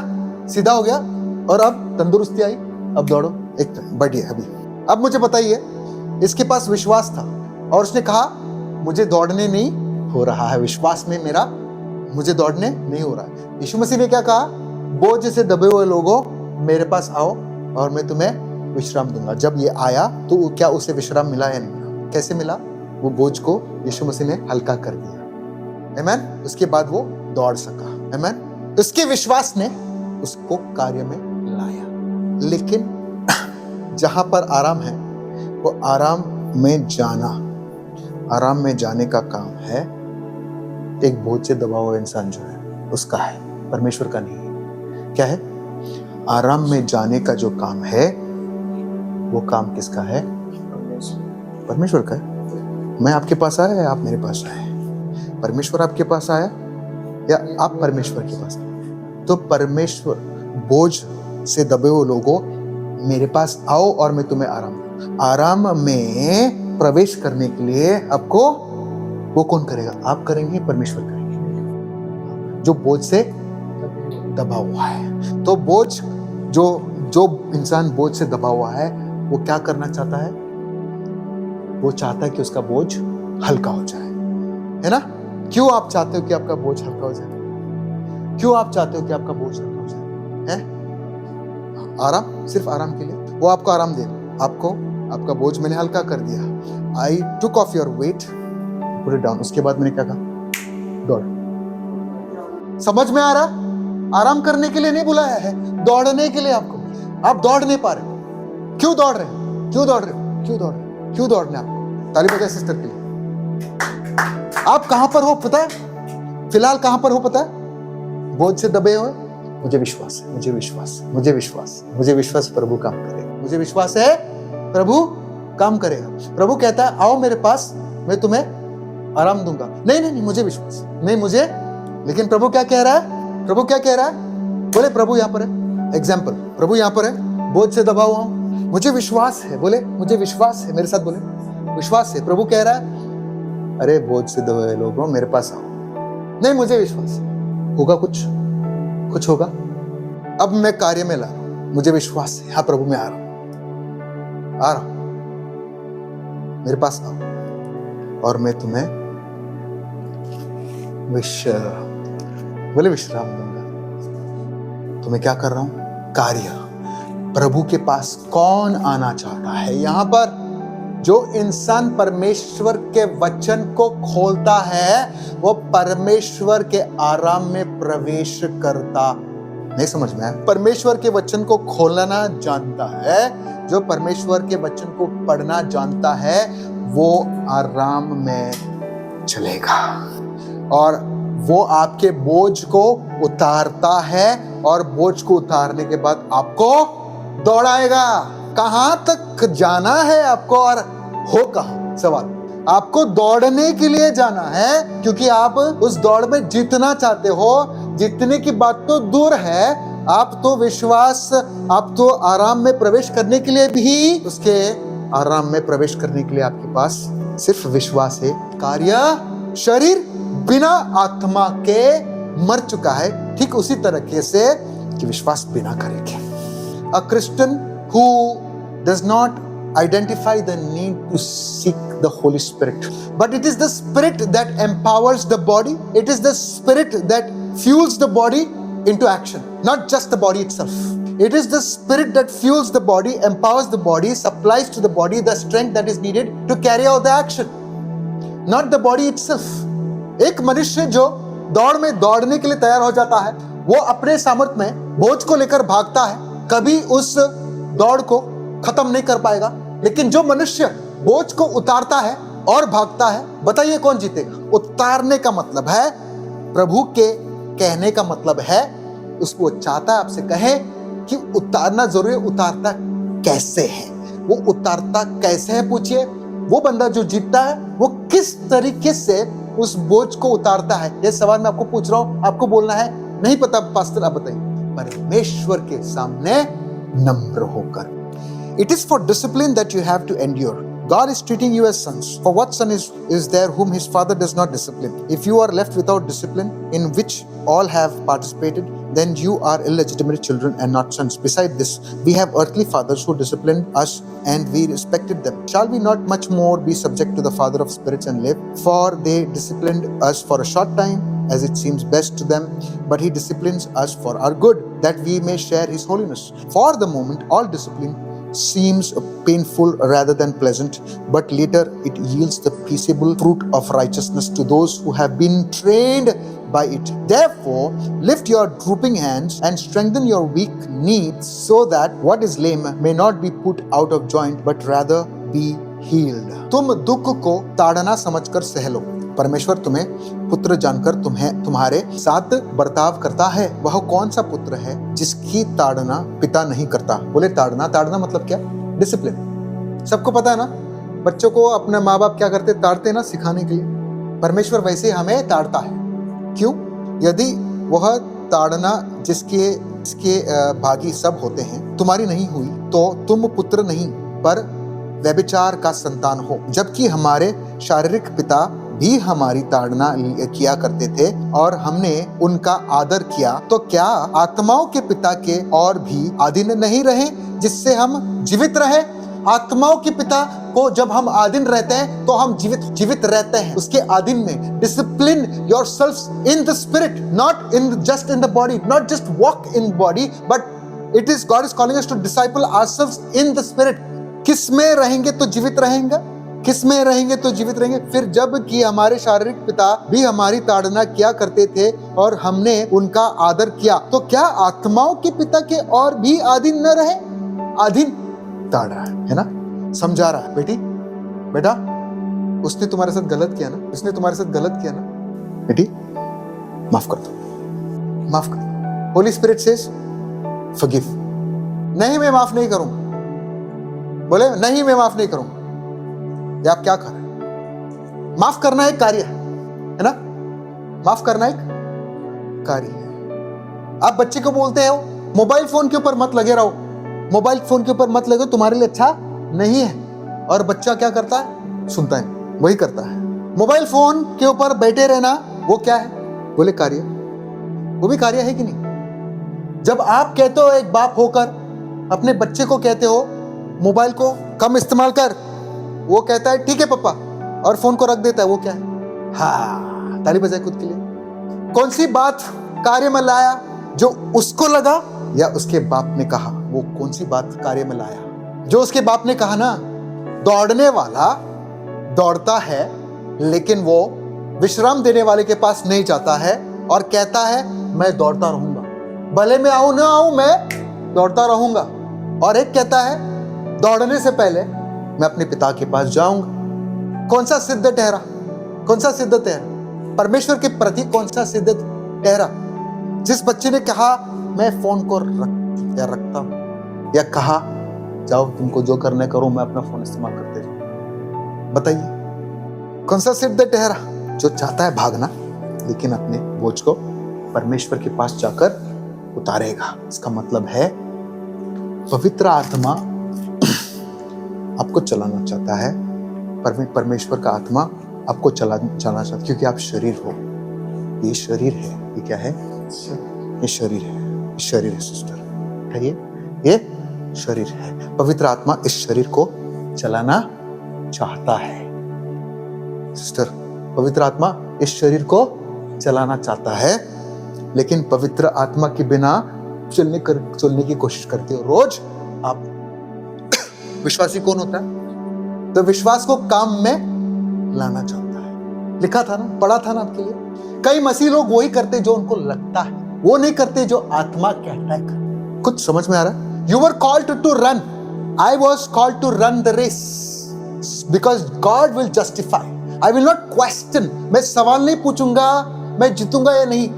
सीधा हो गया और अब तंदुरुस्ती आई। अब दौड़ो, एक बढ़िया। अभी अब मुझे बताइए, इसके पास विश्वास था और उसने कहा मुझे दौड़ने नहीं हो रहा है, विश्वास में मेरा मुझे दौड़ने नहीं हो रहा है। यीशु मसीह ने क्या कहा? बोझ से दबे हुए लोगों मेरे पास आओ और मैं तुम्हें विश्राम दूंगा। जब ये आया तो क्या उसे विश्राम मिला या नहीं मिला? कैसे मिला? वो बोझ को यीशु मसीह ने हल्का कर दिया। आमीन। उसके बाद वो दौड़ सका। आमीन। उसके विश्वास ने उसको कार्य में लाया। लेकिन जहां पर आराम है, वो आराम में जाना, आराम में जाने का काम है एक बोझ से दबा हुआ इंसान जो है उसका है, परमेश्वर का नहीं है। क्या है? आराम में जाने का जो काम है वो काम किसका है? परमेश्वर का है। मैं आपके पास आया या आप मेरे पास आए? परमेश्वर आपके पास आया या आप परमेश्वर के पास आए? तो परमेश्वर बोझ से दबे हुए लोगों, मेरे पास आओ और मैं तुम्हें आराम दूं। आराम में प्रवेश करने के लिए आपको वो कौन करेगा? आप करेंगे, परमेश्वर करेंगे, जो बोझ से दबा हुआ है। तो बोझ जो जो इंसान बोझ से दबा हुआ है वो क्या करना चाहता है? वो चाहता है कि उसका बोझ हल्का हो जाए, है ना? क्यों आप चाहते हो कि आपका बोझ हल्का हो जाए? क्यों आप चाहते हो कि आपका बोझ हल्का हो जाए? है आराम, सिर्फ आराम के लिए। वो आपको आराम दे, आपको आपका बोझ मैंने हल्का कर दिया। I took off your weight, put it down. उसके बाद मैंने क्या कहा? दौड़। समझ में आ रहा? आराम करने के लिए नहीं बुलाया है, दौड़ने के लिए आपको। आप दौड़ नहीं पा रहे, क्यों दौड़ रहे हो? क्यों दौड़ रहे हो? क्यों दौड़ रहे हो? क्यों दौड़ने? आपको ताली बजाए सिस्टर के लिए। आप कहां पर हो पता है? फिलहाल कहां पर हो पता है? बोझ से दबे हुए। मुझे विश्वास है, मुझे विश्वास है, मुझे विश्वास है, मुझे विश्वास प्रभु काम करेगा। मुझे विश्वास है प्रभु काम करेगा। प्रभु कहता है आओ मेरे पास, मैं तुम्हें आराम दूंगा। नहीं नहीं नहीं, मुझे विश्वास नहीं, मुझे। लेकिन प्रभु क्या कह रहा है? प्रभु क्या कह रहा है? बोले प्रभु यहां पर है। एग्जाम्पल, प्रभु यहां पर है, बोझ से दबा हुआ हूं, मुझे विश्वास है। बोले मुझे विश्वास है, मेरे साथ बोले विश्वास है। प्रभु कह रहा है अरे बोझ से दबे हुए लोगों मेरे पास आओ। नहीं, मुझे विश्वास है होगा, कुछ होगा। अब मैं कार्य में ला रहा हूं, मुझे विश्वास है। हाँ प्रभु मैं आ रहा हूं, मेरे पास आओ और मैं तुम्हें विश्राम दूंगा। तो मैं क्या कर रहा हूं? कार्य। प्रभु के पास कौन आना चाहता है? यहां पर जो इंसान परमेश्वर के वचन को खोलता है वो परमेश्वर के आराम में प्रवेश करता। नहीं समझ में आया? परमेश्वर के वचन को खोलना जानता है, जो परमेश्वर के वचन को पढ़ना जानता है वो आराम में चलेगा और वो आपके बोझ को उतारता है और बोझ को उतारने के बाद आपको दौड़ाएगा। कहां तक जाना है आपको और हो कहां? सवाल। आपको दौड़ने के लिए जाना है क्योंकि आप उस दौड़ में जीतना चाहते हो। जीतने की बात तो दूर है, आप तो विश्वास, आप तो आराम में प्रवेश करने के लिए भी, उसके आराम में प्रवेश करने के लिए आपके पास सिर्फ विश्वास है। कार्य, शरीर बिना आत्मा के मर चुका है, ठीक उसी तरीके से कि विश्वास बिना करेंगे। A Christian who does not identify the need to seek the Holy Spirit, but it is the Spirit that empowers the body. It is the Spirit that fuels the body into action, not just the body itself. It is the Spirit that fuels the body, empowers the body, supplies to the body the strength that is needed to carry out the action, not the body itself. एक मनुष्य जो दौड़ में दौड़ने के लिए तैयार हो जाता है, वो अपने सामर्थ्य में बोझ को लेकर भागता है, कभी उस दौड़ को खत्म नहीं कर पाएगा। लेकिन जो मनुष्य बोझ को उतारता है और भागता है, बताइए कौन जीतेगा? उतारने का मतलब है, प्रभु के कहने का मतलब है, उसको चाहता है आपसे कहे कि उतारना जरूरी है। उतारता कैसे है? वो उतारता कैसे है पूछिए। वो बंदा जो जीतता है वो किस तरीके से उस बोझ को उतारता है, ये सवाल मैं आपको पूछ रहा हूं। आपको बोलना है नहीं पता पास्टर, आप बताइए। परमेश्वर के सामने नम्र होकर। It is for discipline that you have to endure. God is treating you as sons. For what son is there whom his father does not discipline? If you are left without discipline, in which all have participated, then you are illegitimate children and not sons. Beside this, we have earthly fathers who disciplined us and we respected them. Shall we not much more be subject to the Father of spirits and live? For they disciplined us for a short time, as it seems best to them, but he disciplines us for our good, that we may share his holiness. For the moment, all discipline seems painful rather than pleasant, but later it yields the peaceable fruit of righteousness to those who have been trained by it. Therefore, lift your drooping hands and strengthen your weak knees, so that what is lame may not be put out of joint, but rather be healed. तुम दुख को ताड़ना समझकर सह लो। परमेश्वर तुम्हें पुत्र जानकर तुम्हारे साथ बर्ताव करता है। वह कौन सा पुत्र है जिसकी ताड़ना पिता नहीं करता? बोले ताड़ना मतलब क्या? डिसिप्लिन। सबको पता है ना, बच्चों को अपने माँ बाप क्या करते, ताड़ते ना सिखाने के लिए। परमेश्वर वैसे हमें ताड़ता है। क्यों? यदि वह ताड़ना जिसके भागी सब होते हैं तुम्हारी नहीं हुई, तो तुम पुत्र नहीं पर व्यभिचार का संतान हो। जबकि हमारे शारीरिक पिता भी हमारी ताड़ना किया करते थे और हमने उनका आदर किया, तो क्या आत्माओं के पिता के और भी अधीन नहीं रहे जिससे हम जीवित रहे? आत्माओं के पिता को जब हम अधीन रहते हैं तो हम जीवित रहते हैं, उसके अधीन में। Discipline yourself in the spirit, not in just in the body, not just walk in body, but it is God is calling us to disciple ourselves in the spirit. किस में रहेंगे तो जीवित रहेंगे, किस में रहेंगे तो जीवित रहेंगे। फिर जब कि हमारे शारीरिक पिता भी हमारी ताड़ना किया करते थे और हमने उनका आदर किया, तो क्या आत्माओं के पिता के और भी अधीन न रहे? अधीन ताड़ रहा है ना, समझा रहा है, बेटा उसने तुम्हारे साथ गलत किया ना, उसने तुम्हारे साथ गलत किया ना, बेटी माफ कर दो, माफ कर दो। Holi spirit says forgive. नहीं मैं माफ नहीं करूंगा, बोले नहीं मैं माफ नहीं करूंगा। ये आप क्या कर रहे हैं? माफ करना एक कार्य है ना, माफ करना एक कार्य है। आप बच्चे को बोलते हो मोबाइल फोन के ऊपर मत लगे रहो, मोबाइल फोन के ऊपर मत लगे, तुम्हारे लिए अच्छा नहीं है। और बच्चा क्या करता है? सुनता है, वही करता है। मोबाइल फोन के ऊपर बैठे रहना वो क्या है? बोले कार्य। वो भी कार्य है कि नहीं? जब आप कहते हो, एक बाप होकर अपने बच्चे को कहते हो मोबाइल को कम इस्तेमाल कर, वो कहता है ठीक है पापा, और फोन को रख देता है, वो क्या है? हाँ, ताली बजाए खुद के लिए। कौन सी बात कार्य में लाया जो उसको लगा, या उसके बाप ने कहा? वो कौन सी बात कार्य में लाया? जो उसके बाप ने कहा ना। दौड़ने वाला दौड़ता है, लेकिन वो विश्राम देने वाले के पास नहीं जाता है और कहता है मैं दौड़ता रहूंगा, भले मैं आऊं ना आऊं, मैं दौड़ता रहूंगा। और एक कहता है दौड़ने से पहले मैं अपने पिता के पास जाऊंगा। कौन सा सिद्ध ठहरा? कौन सा सिद्ध ठहरा? परमेश्वर के प्रति कौन सा सिद्ध ठहरा? जिस बच्चे ने कहा मैं फोन को रखता हूं, या कहा जाओ तुमको जो करने करो, मैं अपना फोन इस्तेमाल करते जाऊं। बताइए कौन सा सिद्ध ठहरा? जो चाहता है भागना, लेकिन अपने बोझ को परमेश्वर के पास जाकर उतारेगा। इसका मतलब है पवित्र आत्मा आपको चलाना चाहता है, परमेश्वर का आत्मा आपको चलाना चाहता है, क्योंकि आप शरीर हो। ये शरीर है, ये क्या है? ये शरीर है, ये शरीर है सिस्टर, है ये शरीर है। पवित्र आत्मा इस शरीर को चलाना चाहता है सिस्टर। पवित्र आत्मा इस शरीर को चलाना चाहता है, लेकिन पवित्र आत्मा के बिना चलने की कोशिश करते हो रोज आप। विश्वासी कौन होता है? तो विश्वास को काम में लाना चाहता है। लिखा था ना, पढ़ा था ना आपके लिए। कई मसीह लोग वही करते जो उनको लगता है, वो नहीं करते जो आत्मा कहता है। कुछ समझ में आ रहा है? You were called to run. I was called to run the race because God will justify. I will not question. मैं सवाल नहीं पूछूंगा मैं जीतूंगा या नहीं।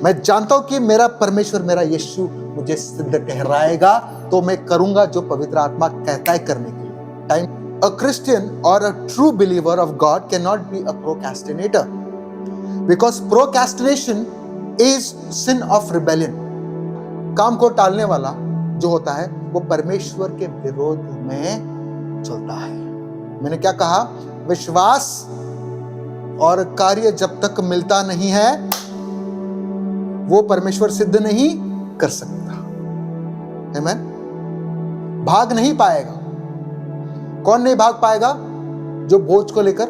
मैं जानता हूं कि मेरा परमेश्वर, मेरा यीशु मुझे सिद्ध ठहराएगा, तो मैं करूंगा जो पवित्र आत्मा कहता है करने के लिए। Time A Christian or a true believer of God cannot be a procrastinator, because procrastination is sin of rebellion. काम को टालने वाला जो होता है वो परमेश्वर के विरोध में चलता है। मैंने क्या कहा? विश्वास और कार्य जब तक मिलता नहीं है वो परमेश्वर सिद्ध नहीं कर सकता। आमीन। भाग नहीं पाएगा। कौन नहीं भाग पाएगा? जो बोझ को लेकर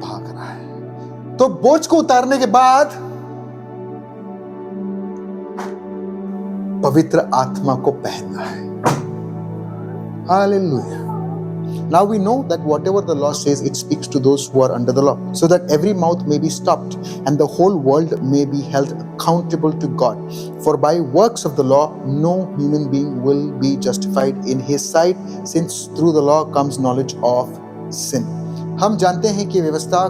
भाग रहा है। तो बोझ को उतारने के बाद पवित्र आत्मा को पहनना है। Hallelujah. Now we know that whatever the law says, it speaks to those who are under the law, so that every mouth may be stopped and the whole world may be held accountable to God. For by works of the law, no human being will be justified in his sight, since through the law comes knowledge of sin. हम जानते हैं कि व्यवस्था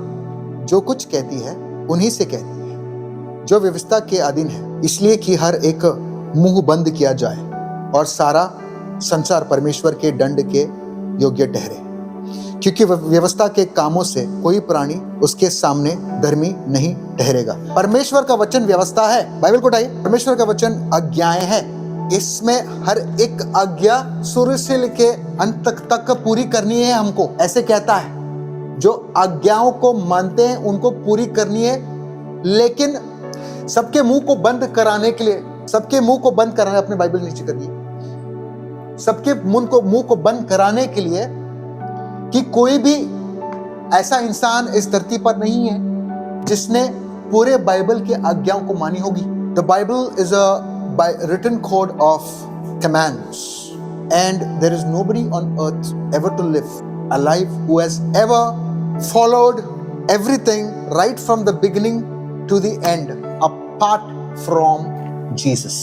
जो कुछ कहती है उन्हीं से कहती है जो व्यवस्था के अधीन है, इसलिए कि हर एक मुंह बंद किया जाए और सारा संसार परमेश्वर के दंड के योग्य ठहरे, क्योंकि व्यवस्था के कामों से कोई प्राणी उसके सामने धर्मी नहीं ठहरेगा। परमेश्वर का वचन व्यवस्था है। बाइबल को उठाइए। परमेश्वर का वचन आज्ञाएं है। इसमें हर एक आज्ञा शुरू से लेके अंत तक पूरी करनी है हमको, ऐसे कहता है। जो आज्ञाओं को मानते हैं उनको पूरी करनी है, लेकिन सबके मुंह को बंद कराने के लिए, सबके मुंह को बंद कराने, अपने बाइबल नीचे करिए, सबके मुंह को बंद कराने के लिए कि कोई भी ऐसा इंसान इस धरती पर नहीं है जिसने पूरे बाइबल की आज्ञाओं को मानी होगी। The Bible is a written code of commands, and there is nobody on earth ever to live a life who has ever followed everything right from the beginning to the end apart from Jesus.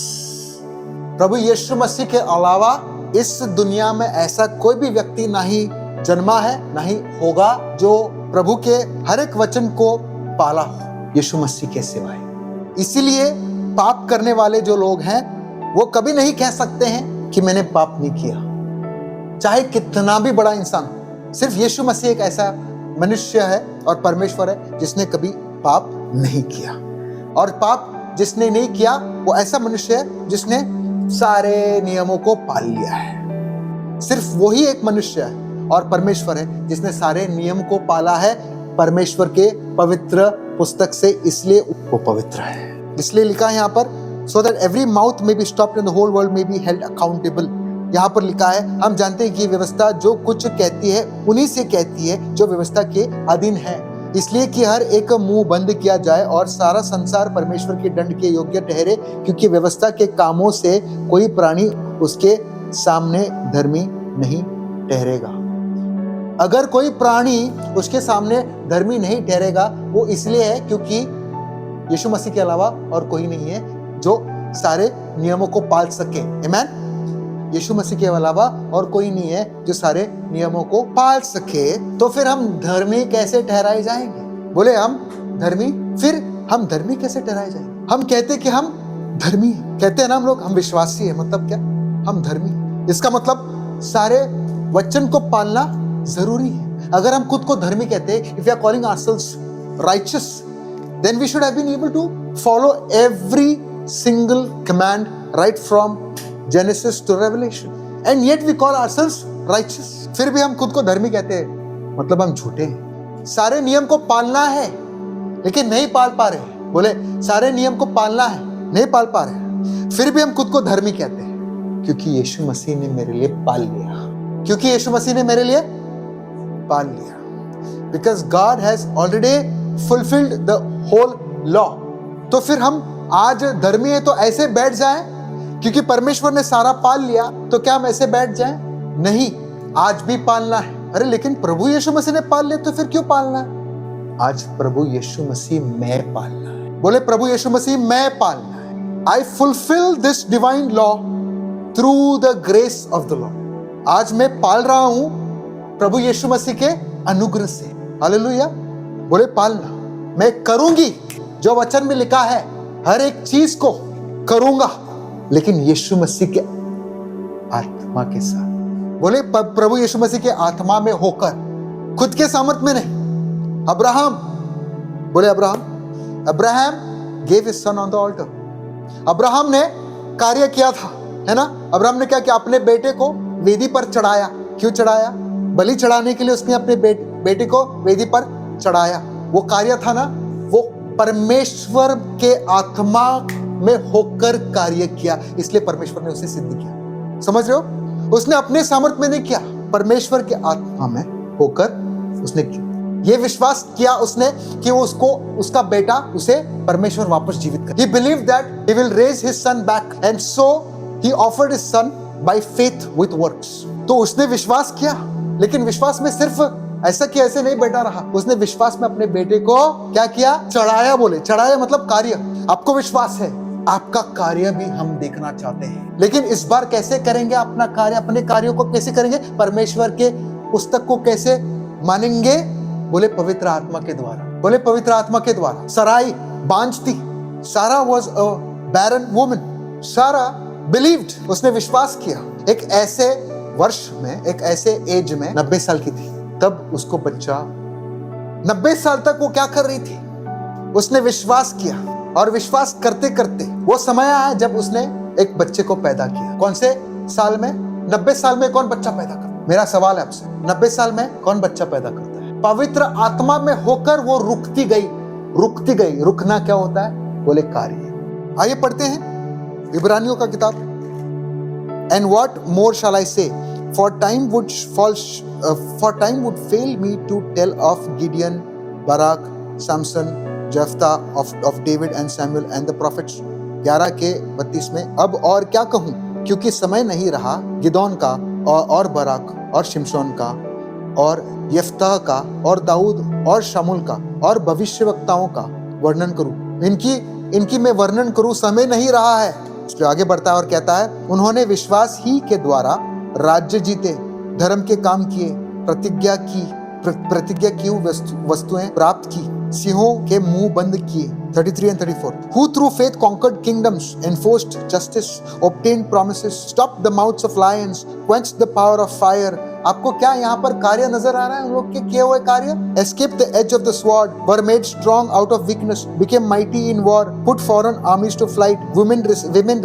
प्रभु यीशु मसीह के अलावा इस दुनिया में ऐसा कोई भी व्यक्ति नहीं जन्मा है, नहीं होगा, जो प्रभु के हर एक वचन को पाला हो यीशु मसीह के सिवाय। इसीलिए पाप करने वाले जो लोग हैं वो कभी नहीं कह सकते हैं कि मैंने पाप नहीं किया, चाहे कितना भी बड़ा इंसान हो। सिर्फ यीशु मसीह एक ऐसा मनुष्य है और परमेश्वर है जिसने कभी पाप नहीं किया, और पाप जिसने नहीं किया वो ऐसा मनुष्य है जिसने सारे नियमों को पाल लिया है। सिर्फ वही एक मनुष्य है और परमेश्वर है जिसने सारे नियम को पाला है परमेश्वर के पवित्र पुस्तक से, इसलिए वो पवित्र है। इसलिए लिखा है यहाँ पर, so that every mouth may be stopped and the whole world may be held accountable। यहाँ पर लिखा है, हम जानते हैं कि व्यवस्था जो कुछ कहती है उन्हीं से कहती है जो व्यवस्था के अधीन है, इसलिए कि हर एक मुंह बंद किया जाए और सारा संसार परमेश्वर के दंड के योग्य ठहरे, क्योंकि व्यवस्था के कामों से कोई प्राणी उसके सामने धर्मी नहीं ठहरेगा। अगर कोई प्राणी उसके सामने धर्मी नहीं ठहरेगा वो इसलिए है क्योंकि यीशु मसीह के अलावा और कोई नहीं है जो सारे नियमों को पाल सके। आमीन। यीशु मसीह के अलावा और कोई नहीं है जो सारे नियमों को पाल सके। तो फिर हम धर्मी कैसे ठहराए जाएंगे? बोले हम धर्मी, फिर हम धर्मी कैसे ठहराए जाएंगे? हम कहते कि हम धर्मी हैं, कहते हैं ना हम लोग, हम विश्वासी हैं, मतलब क्या? हम धर्मी। इसका मतलब सारे वचन को पालना जरूरी है। अगर हम खुद को धर्मी कहते हैं, if we are calling ourselves righteous, then we should have been able to follow every single command right from Genesis to Revelation, and yet we call ourselves righteous। फिर भी हम खुद को धर्मी कहते हैं, मतलब हम झूठे हैं। सारे नियम को पालना है लेकिन नहीं पाल पा रहे। बोले सारे नियम को पालना है, नहीं पाल पा रहे, फिर भी हम खुद को धर्मी कहते हैं, क्योंकि यीशु मसीह ने मेरे लिए पाल लिया, क्योंकि यीशु मसीह ने मेरे लिए पाल लिया। Because God has already fulfilled the whole law। तो फिर हम आज धर्मी है तो ऐसे बैठ जाएं क्योंकि परमेश्वर ने सारा पाल लिया, तो क्या हम ऐसे बैठ जाएं? नहीं, आज भी पालना है। अरे लेकिन प्रभु यीशु मसीह ने पाल लिया तो फिर क्यों पालना है? आज प्रभु यीशु मसीह मैं पालना है। बोले प्रभु यीशु मसीह मैं पालना है। I fulfill this divine law through the grace of the Lord। आज मैं पाल रहा हूं प्रभु यीशु मसीह के अनुग्रह से। हालेलुया। बोले पालना, मैं करूंगी जो वचन में लिखा है, हर एक चीज को करूंगा, लेकिन यीशु मसीह के आत्मा के साथ। बोले प्रभु यीशु मसीह के आत्मा में होकर, खुद के सामर्थ्य में नहीं। अब्राहम, बोले Abraham gave his son on the altar। Abraham ने कार्य किया था, है ना? अब्राहम ने क्या किया? अपने बेटे को वेदी पर चढ़ाया। क्यों चढ़ाया? बलि चढ़ाने के लिए उसने अपने बेटे को वेदी पर चढ़ाया। वो कार्य था ना, वो परमेश्वर के आत्मा में होकर कार्य किया, इसलिए परमेश्वर ने उसे सिद्ध किया। समझ रहे हो? उसने अपने सामर्थ्य में नहीं किया, परमेश्वर के आत्मा में होकर उसने किया। ये विश्वास किया उसने कि उसको उसका बेटा उसे परमेश्वर वापस जीवित कर। He believed that he will raise his son back, and so he offered his son by faith with works। तो उसने विश्वास किया, लेकिन विश्वास में सिर्फ ऐसा कि ऐसे नहीं बैठा रहा, उसने विश्वास में अपने बेटे को क्या किया? चढ़ाया। बोले चढ़ाया मतलब कार्य। आपको विश्वास है, आपका कार्य भी हम देखना चाहते हैं, लेकिन इस बार कैसे करेंगे अपना कार्य? अपने कार्यों को कैसे करेंगे? परमेश्वर के पुस्तक को कैसे मानेंगे? बोले पवित्र आत्मा के द्वारा। बोले पवित्र आत्मा के द्वारा। सराई बांझ थी, सारा वॉज अ बैरन वुमन। सारा बिलीव्ड, उसने विश्वास किया। एक ऐसे वर्ष में, एक ऐसे एज में, 90 साल की थी तब उसको बच्चा, 90 साल तक वो क्या कर रही थी? उसने विश्वास किया, और विश्वास करते करते वो समय आया जब उसने एक बच्चे को पैदा किया। कौन से साल में? 90 साल में कौन बच्चा पैदा करता? मेरा सवाल है आपसे, 90 साल में कौन बच्चा पैदा करता है? पवित्र आत्मा में होकर वो रुकती गई। रुकना क्या होता है? बोले कार्य। आइए पढ़ते हैं इब्रानियों का किताब। एंड व्हाट मोर शैल आई से, for time would fail me to tell of Gideon, Barak, Samson, Jephthah, of David and Samuel and the prophets। 11 के 32 में, अब और क्या कहूँ, क्योंकि समय नहीं रहा गिदोन का और बराक और शिमशोन का और यफ्ताह का और दाऊद और शमूल का और भविष्यवक्ताओं का वर्णन करूं। इनकी मैं वर्णन करूं, समय नहीं रहा है। इसलिए आगे बढ़ता है और कहता है, उन्होंने विश्वास ही के द्वारा राज्य जीते, धर्म के काम किए, प्रतिज्ञा की वस्तुएं प्राप्त की, सिंहों के मुंह बंद किए। 33 and 34, who through faith conquered kingdoms, enforced justice, obtained promises, stopped the mouths of lions, quenched the power of fire। आपको क्या यहाँ पर कार्य नजर आ रहा है? उन लोग के किए हुए कार्य। Escaped the edge of the sword, were made strong out of weakness, became mighty in war, put foreign armies to flight. Women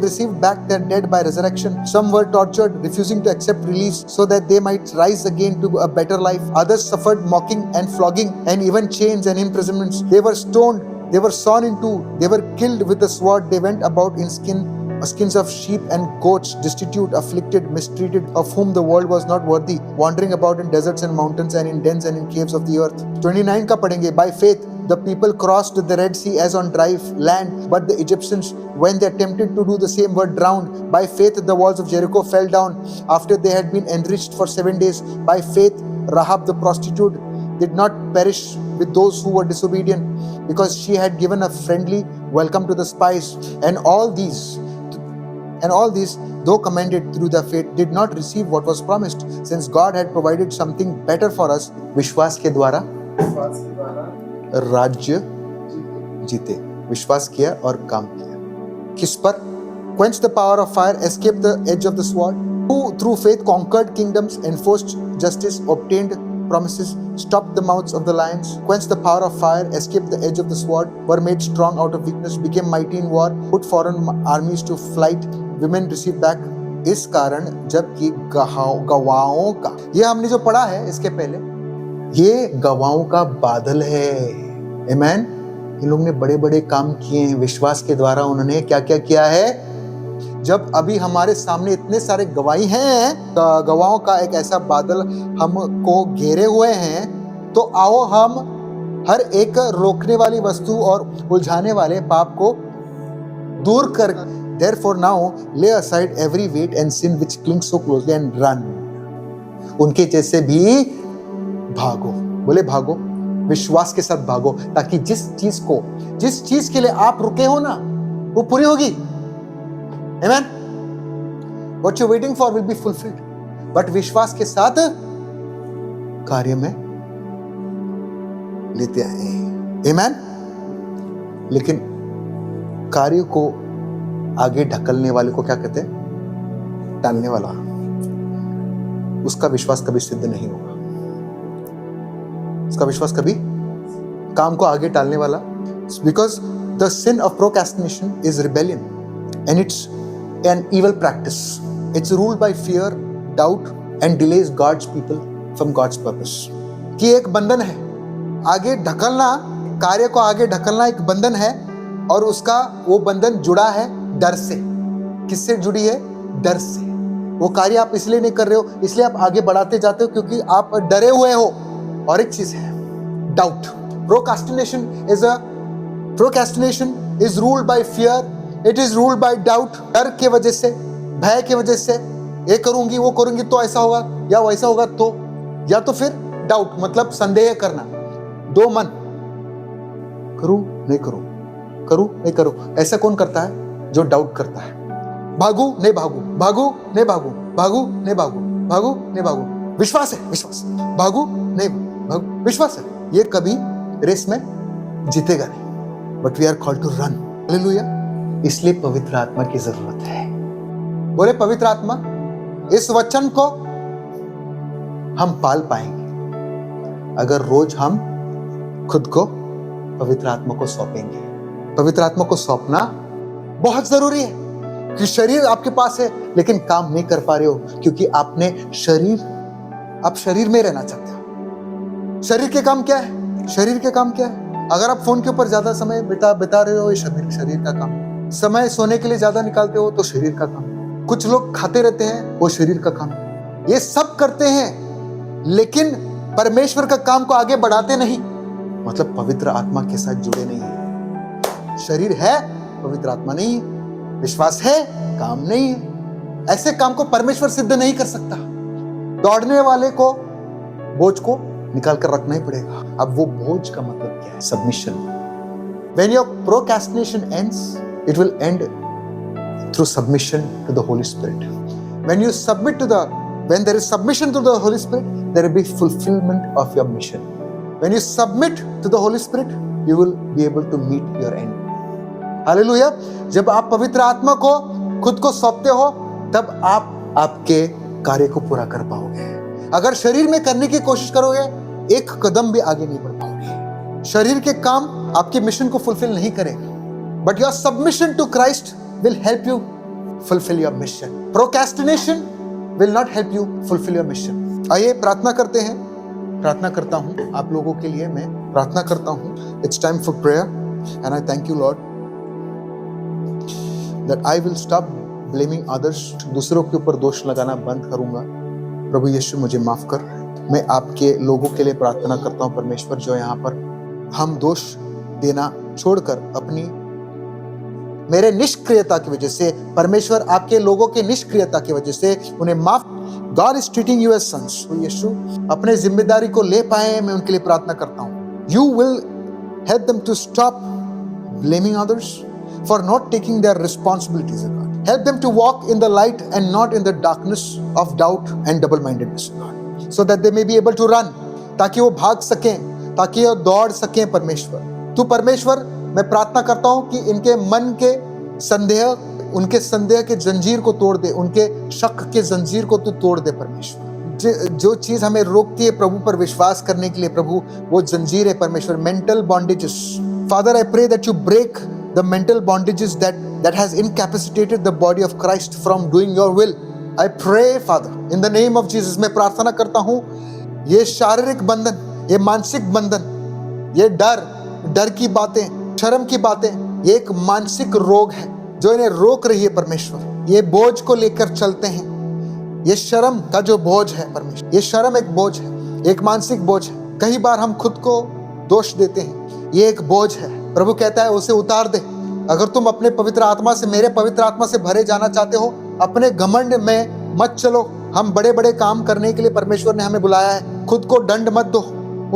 received back their dead by resurrection. Some were tortured, refusing to accept release so that they might rise again to a better life. Others suffered mocking and flogging and even chains and imprisonments. They were stoned, they were sawn in two, they were killed with the sword. They went about in skins of sheep and goats, destitute, afflicted, mistreated, of whom the world was not worthy, wandering about in deserts and mountains and in dens and in caves of the earth। 29 का पढ़ेंगे। By faith the people crossed the Red Sea as on dry land, but the Egyptians, when they attempted to do the same, were drowned। By faith the walls of Jericho fell down after they had been enriched for 7 days। By faith Rahab the prostitute did not perish with those who were disobedient, because she had given a friendly welcome to the spies। And all these, though commended through their faith, did not receive what was promised, since God had provided something better for us। विश्वास के द्वारा राज्य जीते। विश्वास किया और काम किया। किस पर? Quenched the power of fire, escaped the edge of the sword, who through faith conquered kingdoms, enforced justice, obtained promises, stopped the mouths of the lions, quenched the power of fire, escaped the edge of the sword, were made strong out of weakness, became mighty in war, put foreign armies to flight, women received back। इस कारण जबकि गवाहों का, ये हमने जो पढ़ा है इसके पहले, ये गवाहों का बादल है। आमेन। इन लोगों ने बड़े बड़े काम किए हैं, विश्वास के द्वारा उन्होंने क्या क्या किया है। जब अभी हमारे सामने इतने सारे गवाही हैं, गवाहों का एक ऐसा बादल हमको घेरे हुए हैं, तो आओ हम हर एक रोकने वाली वस्तु और उलझाने वाले पाप को दूर कर, therefore now lay aside every weight and sin which clings so closely and run। उनके जैसे भी भागो। बोले भागो, विश्वास के साथ भागो, ताकि जिस चीज के लिए आप रुके हो ना, वो पूरी होगी। Amen? What you're waiting for will be fulfilled। But विश्वास के साथ कार्य में लेते आए। Amen? लेकिन कार्य को आगे ढकलने वाले को क्या कहते हैं? टालने वाला। उसका विश्वास कभी सिद्ध नहीं होगा। उसका विश्वास कभी, काम को आगे टालने वाला। Because the sin of procrastination is rebellion and it's an evil practice। It's ruled by fear, doubt and delays God's people from God's purpose। कि एक बंधन है, आगे ढकलना, कार्य को आगे ढकलना एक बंधन है, और उसका वो बंधन जुड़ा है डर से। किससे जुड़ी है? डर से। वो कार्य आप इसलिए नहीं कर रहे हो, इसलिए आप आगे बढ़ाते जाते हो क्योंकि आप डरे हुए हो। और एक चीज है doubt. Procrastination is ruled by fear, it is ruled by doubt। डर के वजह से, भय के वजह से, ये करूंगी वो करूंगी तो ऐसा होगा या वैसा होगा तो, या तो फिर डाउट मतलब संदेह करना, दो मन, करूं नहीं करूं, करूं नहीं करूं। ऐसा कौन करता है? जो डाउट करता है। भागू नहीं भागू, भागू नहीं भागू, भागू नहीं भागू, भागू नहीं भागू। विश्वास है, विश्वास, भागू नहीं भागू, विश्वास है। ये कभी रेस में जीतेगा नहीं। But we are called to run. Hallelujah. इसलिए पवित्र आत्मा की जरूरत है। बोले पवित्र आत्मा, इस वचन को हम पाल पाएंगे अगर रोज हम खुद को पवित्र आत्मा को सौंपेंगे। पवित्र आत्मा को सौंपना बहुत जरूरी है कि शरीर आपके पास है लेकिन काम नहीं कर पा रहे हो क्योंकि आपने आप शरीर में रहना चाहते हो। शरीर के काम क्या है? शरीर के काम क्या है? अगर आप फोन के ऊपर ज्यादा समय बिता रहे हो, ये शरीर का काम। समय सोने के लिए ज्यादा निकालते हो तो शरीर का काम। कुछ लोग खाते रहते हैं, वो शरीर का काम। ये सब करते हैं लेकिन परमेश्वर का काम को आगे बढ़ाते नहीं, मतलब पवित्र आत्मा के साथ जुड़े नहीं है। शरीर है, पवित्र आत्मा नहीं है। विश्वास है, काम नहीं है। ऐसे काम को परमेश्वर सिद्ध नहीं कर सकता। दौड़ने वाले को बोझ को निकाल कर रखना ही पड़ेगा। अब वो बोझ का मतलब क्या है? Submission. When your procrastination ends, it will end through submission to the Holy Spirit. When there is submission to the Holy Spirit, there will be fulfillment of your mission. When you submit to the Holy Spirit, you will be able to meet your end. Hallelujah. जब आप पवित्र आत्मा को खुद को सौंपते हो तब आप आपके कार्य को पूरा कर पाओगे। अगर शरीर में करने की कोशिश करोगे, एक कदम भी आगे नहीं बढ़ पाओगे। शरीर के काम आपके मिशन को फुलफिल नहीं करेगा। But your submission to Christ will help you fulfil your mission. Procrastination will not help you fulfil your mission. आइए प्रार्थना करते हैं। प्रार्थना करता हूं आप लोगों के लिए, मैं प्रार्थना करता हूं। It's time for prayer and I thank you Lord that I will stop blaming others. दूसरों के ऊपर दोष लगाना बंद करूंगा। प्रभु यीशु मुझे माफ कर। मैं आपके लोगों के लिए प्रार्थना करता हूं परमेश्वर, जो यहाँ पर हम दोष देना छोड़कर अपनी मेरे निष्क्रियता की वजह से, परमेश्वर आपके लोगों के निष्क्रियता की वजह से उन्हें माफ। God is treating you as sons. यीशु अपने जिम्मेदारी को ले पाए, मैं उनके लिए प्रार्थना करता हूं। You will help them to stop blaming others for not taking their responsibilities, God. Help them to walk in the light and not in the darkness of doubt and double-mindedness, God. So that they may be able to run, ताकि वो भाग सकें, ताकि वो दौड़ सकें। परमेश्वर तू परमेश्वर, मैं प्रार्थना करता हूँ कि इनके मन के संदेह, उनके संदेह के जंजीर को तोड़ दे, उनके शक के जंजीर को तू तोड़ दे परमेश्वर। जो चीज हमें रोकती है प्रभु पर विश्वास करने के लिए, प्रभु वो जंजीर है परमेश्वर। Mental bondages, Father I pray that you break the mental bondages that has incapacitated the body of Christ from doing your will. I pray, Father, in the name of Jesus, मैं प्रार्थना करता हूँ ये शारीरिक बंधन, ये मानसिक बंधन, ये डर की बातें, शर्म की बातें, ये एक मानसिक रोग है जो इन्हें रोक रही है परमेश्वर। ये बोझ को लेकर चलते हैं। ये शर्म का जो बोझ है परमेश्वर, ये शर्म एक बोझ है, एक मानसिक बोझ है। कई बार हम खुद को दोष देते हैं, ये एक बोझ है। प्रभु कहता है उसे उतार दे। अगर तुम अपने पवित्र आत्मा से, मेरे पवित्र आत्मा से भरे जाना चाहते हो, अपने घमंड में मत चलो। हम बड़े बड़े काम करने के लिए परमेश्वर ने हमें बुलाया है। खुद को दंड मत दो।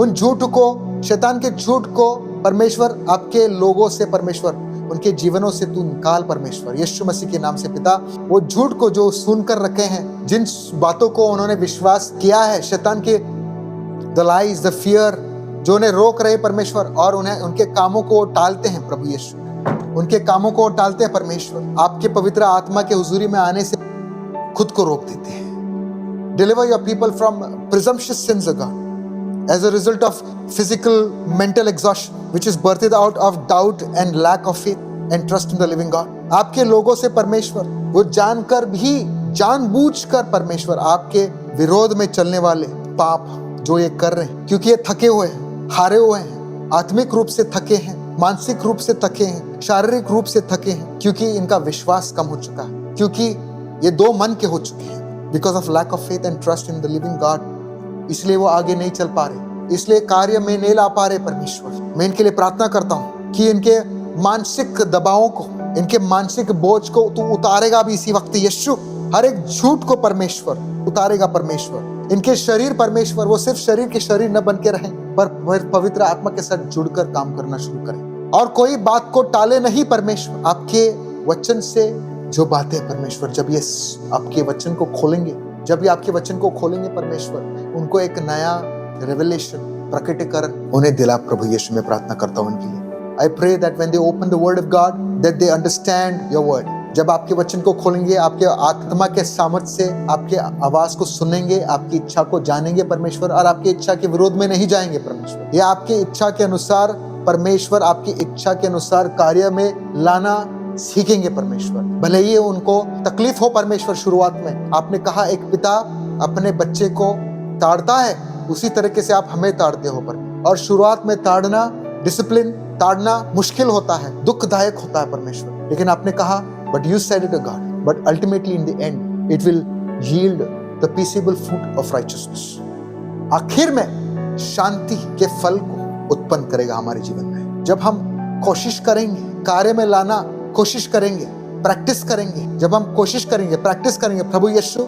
उन झूठ को, शैतान के झूठ को परमेश्वर आपके लोगों से, परमेश्वर उनके जीवनों से तू निकाल परमेश्वर, यीशु मसीह के नाम से पिता। वो झूठ को जो सुनकर रखे हैं, जिन बातों को उन्होंने विश्वास किया है, शैतान के द लाइज, द फियर जो उन्हें रोक रहे परमेश्वर, और उन्हें उनके कामों को टालते हैं प्रभु यीशु, उनके कामों को टालते हैं परमेश्वर। आपके पवित्र आत्मा के हुजूरी में आने से खुद को रोक देते हैं। Deliver your people from presumptuous sins O God as a result of physical mental exhaustion which is birthed out of doubt and lack of faith and trust in the living God. आपके लोगों से परमेश्वर वो जानकर भी, जानबूझकर परमेश्वर आपके विरोध में चलने वाले पाप जो ये कर रहे हैं, क्योंकि ये थके हुए हैं, हारे हुए हैं, आत्मिक रूप से थके हैं, मानसिक रूप से थके हैं, शारीरिक रूप से थके हैं, क्योंकि इनका विश्वास कम हो चुका है, क्योंकि ये दो मन के हो चुके हैं, because of lack of faith and trust in the living God. इसलिए वो आगे नहीं चल पा रहे, इसलिए कार्य में नहीं ला पा रहे परमेश्वर। मैं इनके लिए प्रार्थना करता हूँ कि इनके मानसिक दबावों को, इनके मानसिक बोझ को तू उतारेगा भी इसी वक्त यीशु। हर एक झूठ को परमेश्वर उतारेगा परमेश्वर। इनके शरीर परमेश्वर, वो सिर्फ शरीर के शरीर न बन के रहें, पर पवित्र आत्मा के साथ जुड़कर काम करना शुरू करें, और कोई बात को टाले नहीं परमेश्वर। आपके वचन से जो बातें परमेश्वर, जब ये आपके वचन को खोलेंगे, जब ये आपके वचन को खोलेंगे परमेश्वर, उनको एक नया रेवलेशन, प्रकटीकरण उन्हें दिला प्रभु यीशु। में प्रार्थना करता हूं उनके लिए। I pray that when they open the word of God, that they understand your word, जब आपके वचन को खोलेंगे, आपके आत्मा के सामर्थ्य से आपके आवाज को सुनेंगे, आपकी इच्छा को जानेंगे परमेश्वर, और आपकी इच्छा के विरोध में नहीं जाएंगे परमेश्वर। ये आपकी इच्छा के अनुसार परमेश्वर आपकी इच्छा के अनुसार कार्य में लाना सीखेंगे परमेश्वर। भले ही उनको तकलीफ हो परमेश्वर, शुरुआत में आपने कहा एक पिता अपने बच्चे को ताड़ता है, उसी तरीके से आप हमें ताड़ते हो परमेश्वर। और शुरुआत में ताड़ना, डिसिप्लिन ताड़ना मुश्किल होता है, दुखदायक होता है परमेश्वर, लेकिन आपने कहा but you said it God, but ultimately in the end it will yield the peaceable fruit of righteousness. आखिर में शांति के फल को उत्पन्न करेगा हमारे जीवन में। जब हम कोशिश करेंगे, कार्य में लाना कोशिश करेंगे, प्रैक्टिस करेंगे, जब हम कोशिश करेंगे, प्रैक्टिस करेंगे, प्रभु यीशु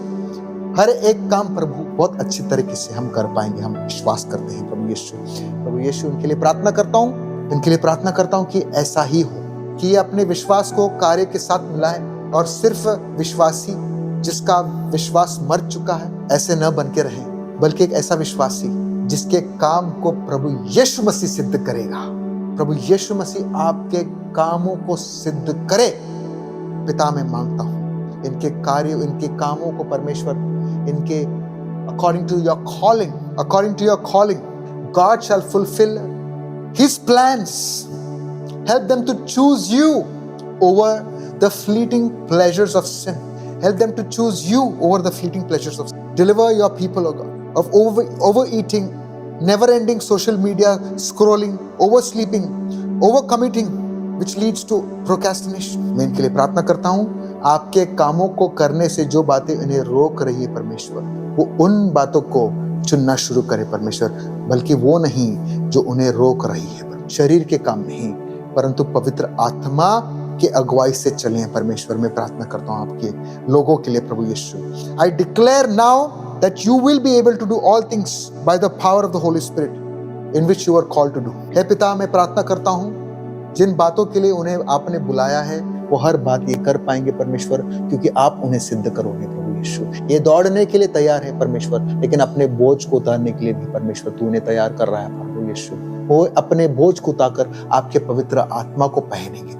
हर एक काम प्रभु बहुत अच्छी तरीके से हम कर पाएंगे, हम विश्वास करते हैं प्रभु यीशु। प्रभु यीशु इनके लिए प्रार्थना करता हूँ, इनके लिए प्रार्थना करता हूँ कि ऐसा ही हो, कि ये अपने विश्वास को कार्य के साथ मिलाएं, और सिर्फ विश्वासी जिसका विश्वास मर चुका है ऐसे न बन के रहें, बल्कि एक ऐसा विश्वासी जिसके काम को प्रभु यीशु मसीह सिद्ध करेगा। प्रभु यीशु मसीह आपके कामों को सिद्ध करे। पिता मैं मांगता हूँ इनके कार्य, इनके कामों को परमेश्वर, इनके according to your calling, God shall fulfill His plans. Help them to choose you over the fleeting pleasures of sin. Help them to choose you over the fleeting pleasures of sin. Deliver your people, O God, of overeating, never-ending social media scrolling, oversleeping, overcommitting, which leads to procrastination. मैं इनके लिए प्रार्थना करता हूँ, आपके कामों को करने से जो बातें इन्हें रोक रही है परमेश्वर, वो उन बातों को चुनना शुरू करे परमेश्वर, बल्कि वो नहीं जो उन्हें रोक रही है। शरीर के काम नहीं, परंतु पवित्र आत्मा के अगुवाई से चलें परमेश्वर। मैं प्रार्थना करता हूँ आपके लोगों के लिए प्रभु यीशु। I declare now that you will be able to do all things by the power of the Holy Spirit in which you are called to do. हे पिता, मैं प्रार्थना करता हूँ जिन बातों के लिए उन्हें आपने बुलाया है वो हर बात ये कर पाएंगे परमेश्वर, क्योंकि आप उन्हें सिद्ध करोगे प्रभु यीशु। ये दौड़ने के लिए तैयार है परमेश्वर, लेकिन अपने बोझ को उतारने के लिए भी परमेश्वर तू उन्हें तैयार कर रहा है प्रभु यीशु। वो अपने बोझ को उतारकर आपके पवित्र आत्मा को पहनेंगे।